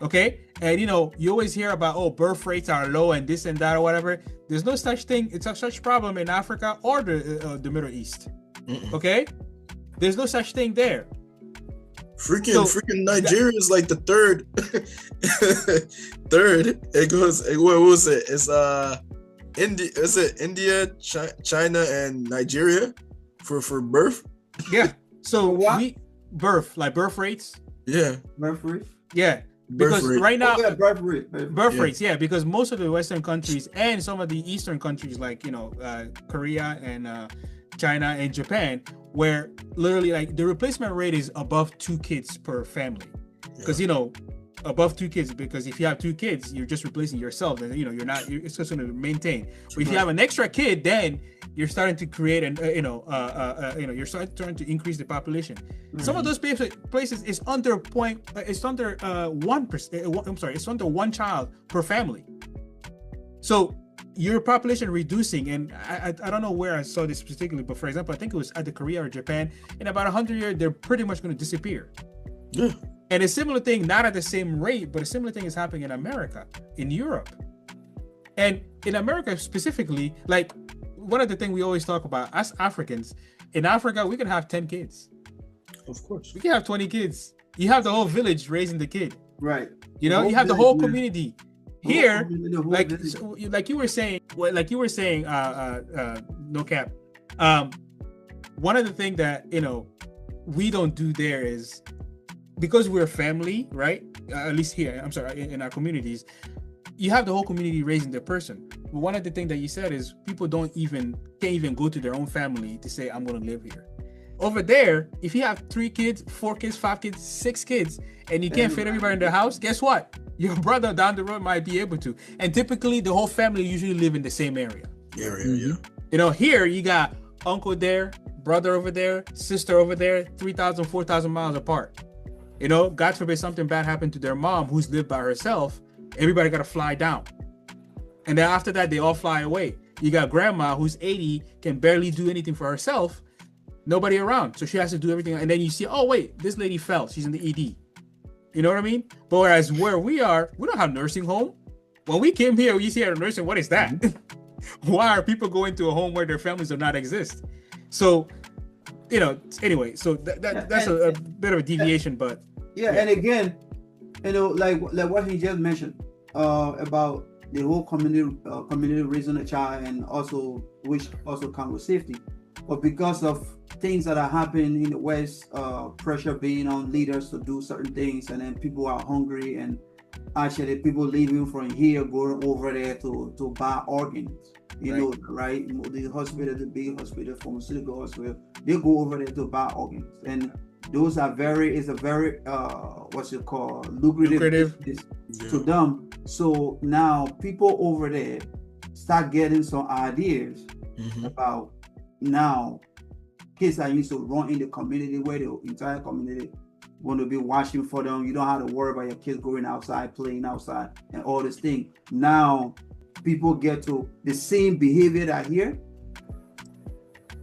Okay, and you always hear about birth rates are low and this and that or whatever. There's no such thing. It's a such problem in Africa or the Middle East. Okay, there's no such thing there. Freaking Nigeria is like the third. It goes. What was it? It's India. Is it India, China, and Nigeria for birth? Yeah. So birth rates. Yeah. Birth rate. Yeah. Because right now, birth rates, yeah, because most of the Western countries and some of the Eastern countries like Korea and China and Japan, where literally like the replacement rate is above 2 kids per family, because above 2 kids, because if you have 2 kids, you're just replacing yourself, and it's just going to maintain. But if you have an extra kid, then you're starting to create you're starting to increase the population. Mm-hmm. Some of those places is under 1%. It's under 1 child per family. So your population reducing, and I don't know where I saw this particularly, but for example, I think it was either Korea or Japan. In about 100 years, they're pretty much going to disappear. Yeah. And a similar thing, not at the same rate, but a similar thing is happening in America, in Europe. And in America specifically, like one of the things we always talk about as Africans, in Africa, we can have 10 kids. Of course. We can have 20 kids. You have the whole village raising the kid. Right. You have the whole community. Here, like you were saying, no cap. One of the things that, we don't do there is, because we're family, right? At least here, in our communities, you have the whole community raising their person. But one of the things that you said is people can't even go to their own family to say, I'm going to live here. Over there, if you have 3 kids, 4 kids, 5 kids, 6 kids, and you can't fit everybody in the house, guess what? Your brother down the road might be able to. And typically, the whole family usually live in the same area. Yeah. Here you got uncle there, brother over there, sister over there, 3,000, 4,000 miles apart. God forbid something bad happened to their mom who's lived by herself. Everybody got to fly down. And then after that, they all fly away. You got grandma who's 80, can barely do anything for herself. Nobody around. So she has to do everything. And then you see, oh, wait, this lady fell. She's in the ED. You know what I mean? But whereas where we are, we don't have nursing home. When we came here, we see a nursing. What is that? Why are people going to a home where their families do not exist? So, anyway, so that's a bit of a deviation, but and again, like what he just mentioned about the whole community raising a child, and also which also comes with safety. But because of things that are happening in the West, pressure being on leaders to do certain things, and then people are hungry, and actually people leaving from here going over there to buy organs. Right? The hospital, the big hospital, pharmaceutical hospital, they go over there to buy organs, and those are very lucrative business to them. So now people over there start getting some ideas about now kids that used to run in the community, where the entire community want to be watching for them. You don't have to worry about your kids going outside, playing outside, and all this thing. Now people get to the same behavior that here,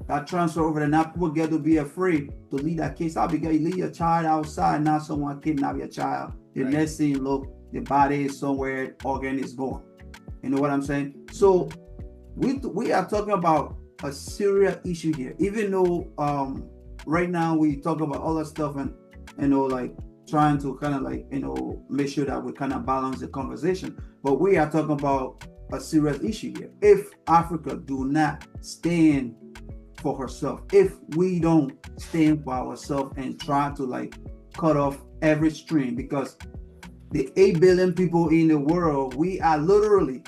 that transfer over there. Now people get to be afraid to leave that kids out, because you leave your child outside, now someone kidnap your child. The next thing, look, the body is somewhere, organ is gone. You know what I'm saying? So we are talking about a serious issue here. Even though right now we talk about all that stuff and like trying to kind of like make sure that we kind of balance the conversation, but we are talking about a serious issue here. If Africa do not stand for herself, if we don't stand for ourselves and try to like cut off every string, because the 8 billion people in the world, we are literally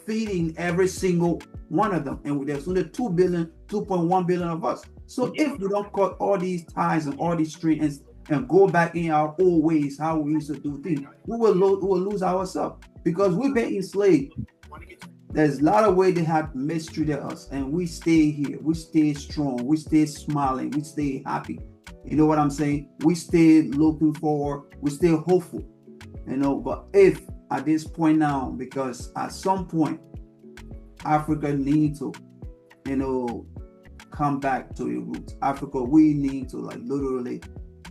feeding every single one of them, and there's only 2.1 billion of us. So if we don't cut all these ties and all these strings and go back in our old ways, how we used to do things, we will lose ourselves, because we've been enslaved. There's a lot of ways they have mistreated us, and we stay here. We stay strong. We stay smiling. We stay happy. You know what I'm saying? We stay looking forward. We stay hopeful. But if at this point now, because at some point Africa needs to, come back to your roots. Africa, we need to like literally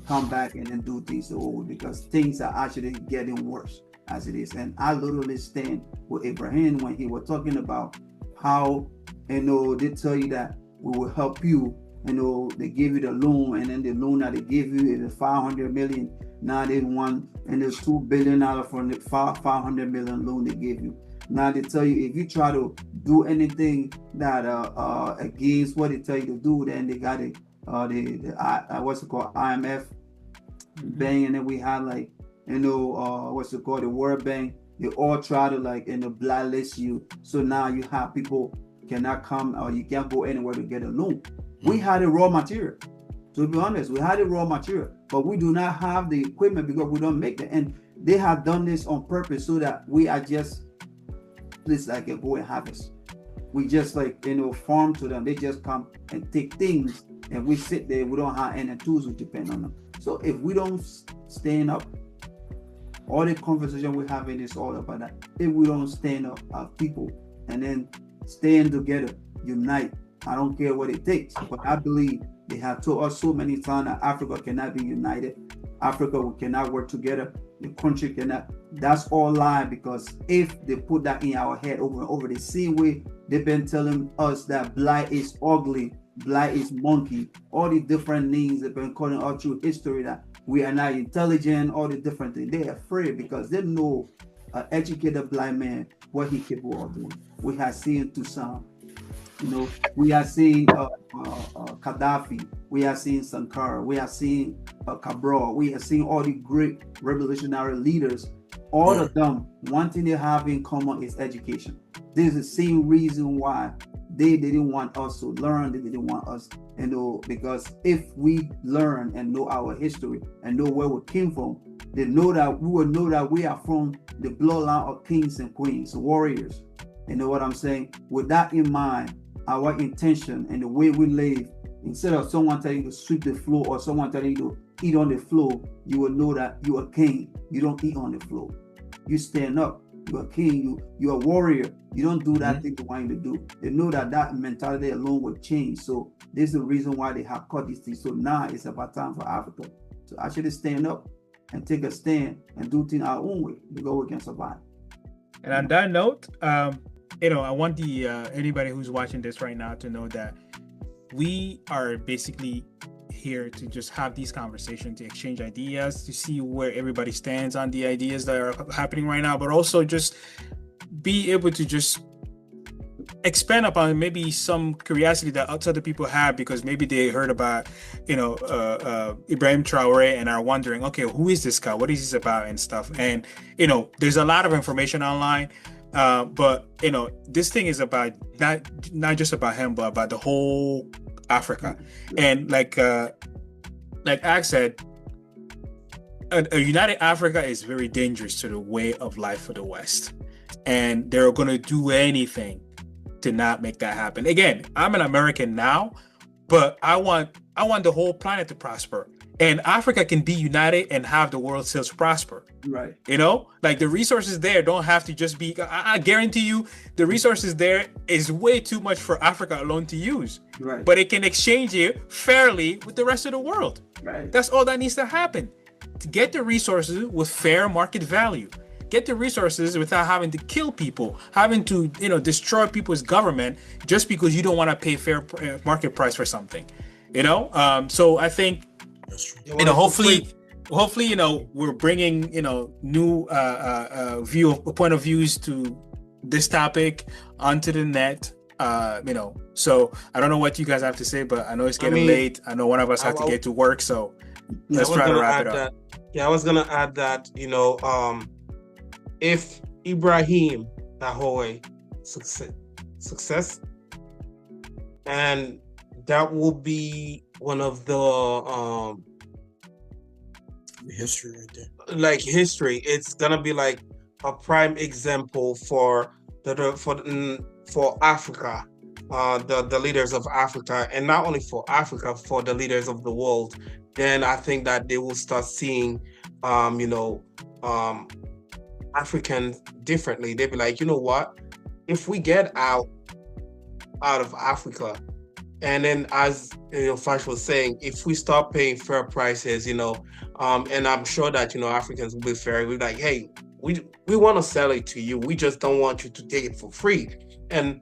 come back and then do things the old, because things are actually getting worse as it is. And I literally stand with Ibrahim when he was talking about how, they tell you that we will help you. They give you the loan, and then the loan that they give you is 500 million. Now they want, and there's $2 billion from the 500 million loan they give you. Now they tell you if you try to do anything that against what they tell you to do, then they got it. What's it called, IMF bank, and then we had like what's it called, the World Bank. They all try to like blacklist you. So now you have people cannot come, or you can't go anywhere to get a loan. We had the raw material. To be honest, we had the raw material, but we do not have the equipment because we don't make it. And they have done this on purpose so that we are just like a go and harvest. We just like farm to them. They just come and take things, and we sit there. We don't have any tools to depend on them. So if we don't stand up, all the conversation we're having is all about that. If we don't stand up as people and then stand together, unite, I don't care what it takes. But I believe they have told us so many times that Africa cannot be united. Africa, we cannot work together. The country cannot. That's all lie, because if they put that in our head over and over, the same way they've been telling us that black is ugly, black is monkey, all the different names they've been calling us through history, that we are not intelligent, all the different things. They're afraid because they know an educated black man, what he capable of doing. We have seen Toussaint. We have seen Gaddafi, we have seen Sankara, we have seen Cabral, we have seen all the great revolutionary leaders. All of them, one thing they have in common is education. This is the same reason why they didn't want us to learn. They didn't want us, because if we learn and know our history and know where we came from, they know that we will know that we are from the bloodline of kings and queens, warriors. You know what I'm saying? With that in mind, our intention and the way we live, instead of someone telling you to sweep the floor or someone telling you to eat on the floor, you will know that you are king. You don't eat on the floor. You stand up. You're a king. You're a warrior. You don't do that thing they want you to do. They know that mentality alone will change. So this is the reason why they have cut these things. So now it's about time for Africa to actually stand up and take a stand and do things our own way, because we can survive. And on that note, I want the anybody who's watching this right now to know that we are basically here to just have these conversations, to exchange ideas, to see where everybody stands on the ideas that are happening right now, but also just be able to just expand upon maybe some curiosity that other people have, because maybe they heard about Ibrahim Traoré and are wondering, okay, who is this guy, what is this about and stuff. And there's a lot of information online, but this thing is about not just about him, but about the whole Africa. And like Ag said, a united Africa is very dangerous to the way of life for the West, and they're going to do anything to not make that happen. Again, I'm an American now, but I want the whole planet to prosper, and Africa can be united and have the world still prosper. Right. Like the resources there don't have to just be, I guarantee you the resources there is way too much for Africa alone to use. Right. But it can exchange it fairly with the rest of the world. Right. That's all that needs to happen. To get the resources with fair market value. get the resources without having to kill people, having to, destroy people's government just because you don't want to pay fair market price for something, So I think, hopefully, we're bringing, new point of views to this topic onto the net. So I don't know what you guys have to say, but I know it's getting late. I know one of us has to get to work, so let's try to wrap it up. I was gonna add that, if Ibrahim Traoré success, and that will be one of the history right there. Like history, it's gonna be like a prime example for Africa, the leaders of Africa, and not only for Africa, for the leaders of the world. Then I think that they will start seeing, Africans differently. They'll be like, you know what? If we get out of Africa, and then as Flash was saying, if we start paying fair prices, and I'm sure that Africans will be fair. We're like, hey, we want to sell it to you. We just don't want you to take it for free and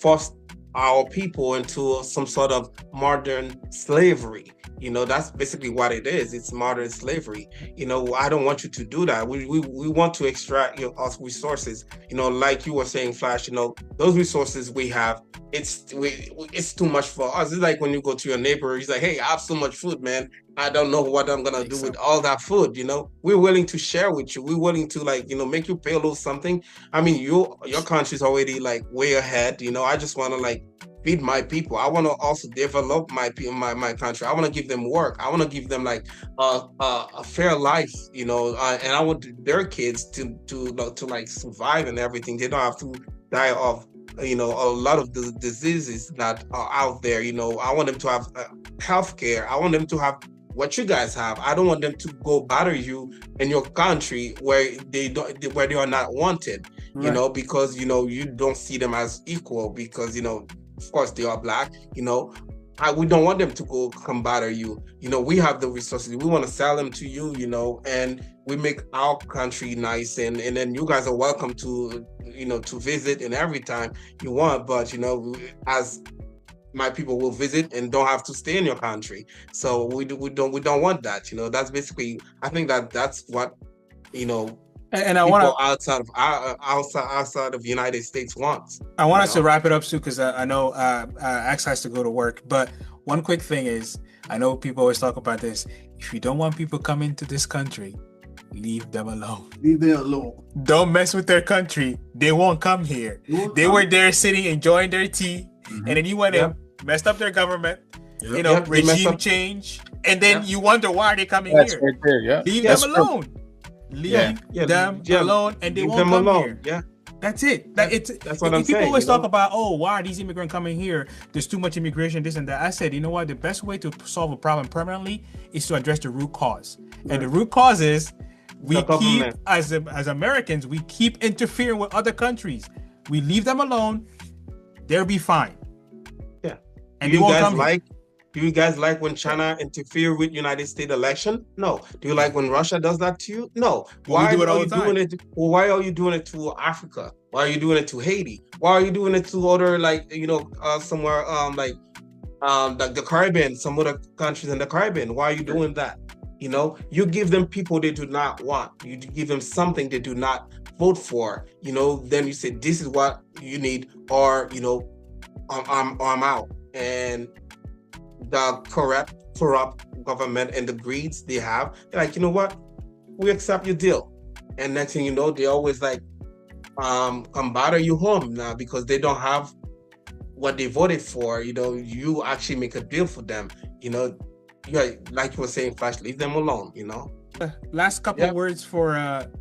force our people into some sort of modern slavery. That's basically what it is. It's modern slavery. I don't want you to do that. We want to extract us resources. Like you were saying, Flash. Those resources we have. It's too much for us. It's like when you go to your neighbor. He's like, hey, I have so much food, man. I don't know what I'm gonna do with all that food. We're willing to share with you. We're willing to make you pay a little something. I mean, your country's already way ahead. I just want to feed my people. I want to also develop my country. I want to give them work. I want to give them a fair life, and I want their kids to survive and everything. They don't have to die of a lot of the diseases that are out there. I want them to have health care. I want them to have what you guys have. I don't want them to go bother you in your country where they are not wanted, right. Because you don't see them as equal because of course they are black. We don't want them to come bother you. We have the resources. We want to sell them to you, and we make our country nice, and then you guys are welcome to to visit and every time you want. But as my people will visit and don't have to stay in your country. So we don't want that. That's basically, I think that's what and I want to outside of the United States wants. I want us to wrap it up soon because I know X has to go to work. But one quick thing is, I know people always talk about this. If you don't want people coming to this country, leave them alone. Leave them alone. Don't mess with their country. They won't come here. They were there sitting enjoying their tea, and then you went in, messed up their government. Regime change, and then you wonder why they're coming here. Right there, leave them alone. Leave them alone, and they won't come here. Yeah, that's it. That's what I'm saying. People always talk about, why are these immigrants coming here? There's too much immigration, this and that. I said, you know what? The best way to solve a problem permanently is to address the root cause, and the root cause is we keep, as Americans, we keep interfering with other countries. We leave them alone, they'll be fine. Yeah, and they won't come here. Do you guys like when China interfere with United States election? No. Do you like when Russia does that to you? No. Why are you doing it? Why are you doing it to Africa? Why are you doing it to Haiti? Why are you doing it to other somewhere like the Caribbean, some other countries in the Caribbean? Why are you doing that? You give them people they do not want. You give them something they do not vote for. Then you say this is what you need, or I'm out. And the corrupt government and the greeds they have, they're like, you know what? We accept your deal. And next thing you know, they always come bother you home now because they don't have what they voted for. You actually make a deal for them. Like you were saying, Flash, leave them alone. Last couple words for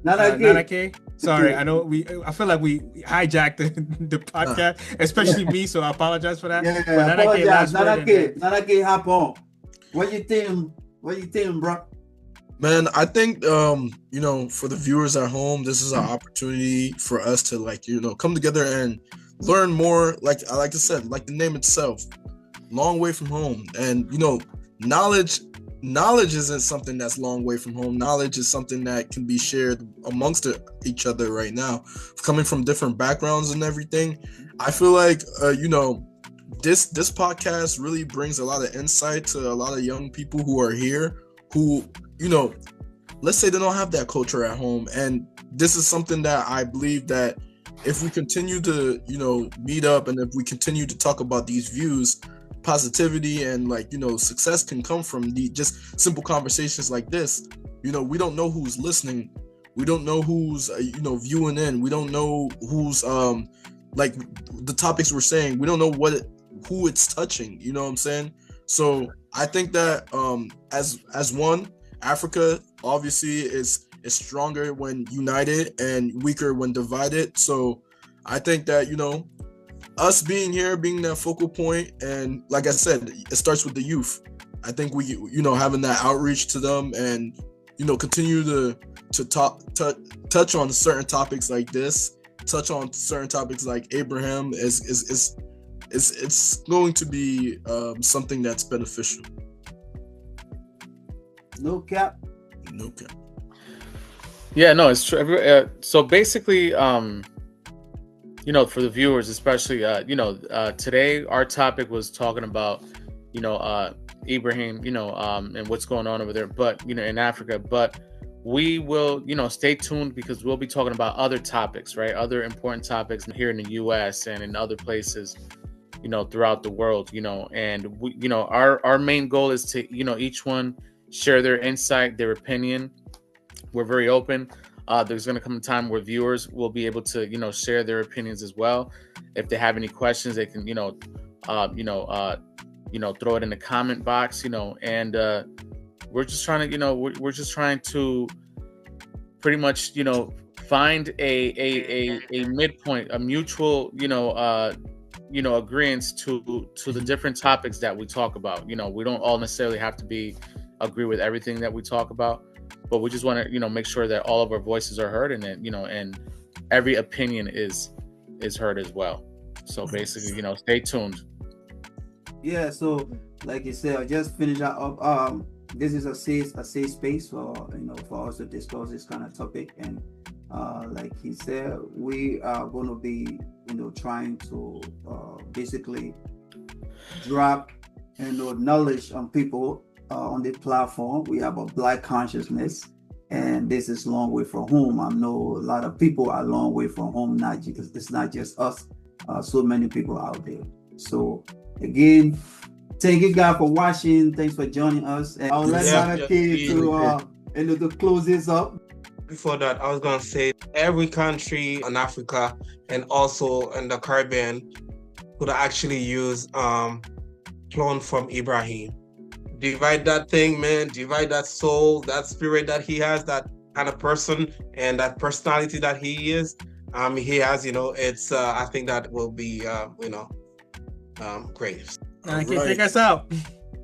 Nanake. Sorry, I feel like we hijacked the podcast, especially me, so I apologize for that. Nanake, hop on. What you think, bro? Man, I think for the viewers at home, this is an opportunity for us to come together and learn more. Like I said, like the name itself, long way from home, and knowledge knowledge isn't something that's long way from home. Knowledge is something that can be shared amongst each other right now. Coming from different backgrounds and everything, I feel like this podcast really brings a lot of insight to a lot of young people who are here who, let's say they don't have that culture at home. And this is something that I believe that if we continue to, meet up and if we continue to talk about these views, positivity and success can come from the just simple conversations like this. We don't know who's listening. We don't know who's, viewing in. We don't know who's, the topics we're saying. We don't know who it's touching. You know what I'm saying? So I think that as one, Africa obviously is stronger when united and weaker when divided. So I think that, us being here, being that focal point, and like I said, it starts with the youth. I think we, having that outreach to them and, continue to touch on certain topics like this, touch on certain topics like Abraham is going to be something that's beneficial. No cap. Yeah, no, it's true. So basically, for the viewers, especially, today our topic was talking about, Ibrahim, and what's going on over there, but, in Africa. But we will, stay tuned because we'll be talking about other topics, right? Other important topics here in the U.S. and in other places, throughout the world, and we, our main goal is to, each one share their insight, their opinion. We're very open. There's going to come a time where viewers will be able to, share their opinions as well. If they have any questions, they can, throw it in the comment box, and we're just trying to, we're just trying to pretty much, find a midpoint, a mutual, agreements to the different topics that we talk about. We don't all necessarily have to agree with everything that we talk about. But we just want to, make sure that all of our voices are heard and that, and every opinion is heard as well. So basically, stay tuned. Yeah. So like you said, I just finished up. This is a safe space for for us to discuss this kind of topic. And like he said, we are going to be trying to basically drop knowledge on people. On the platform, we have a Black consciousness, and this is long way from home. I know a lot of people are long way from home. It's not just us. So many people out there. So again, thank you guys for watching. Thanks for joining us. And I'll let Brother K to close this up. Before that, I was gonna say every country in Africa and also in the Caribbean could actually use clone from Ibrahim. Divide that thing, man. Divide that soul, that spirit that he has, that kind of person and that personality that he is. He has, it's. I think that will be, great. I can take us out.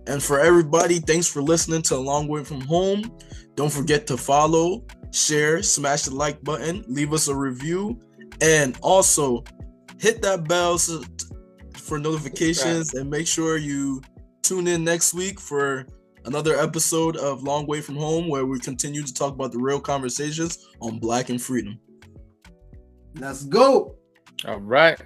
And for everybody, thanks for listening to A Long Way From Home. Don't forget to follow, share, smash the like button, leave us a review, and also hit that bell for notifications, and make sure you tune in next week for another episode of Long Way From Home, where we continue to talk about the real conversations on Black and freedom. Let's go. All right.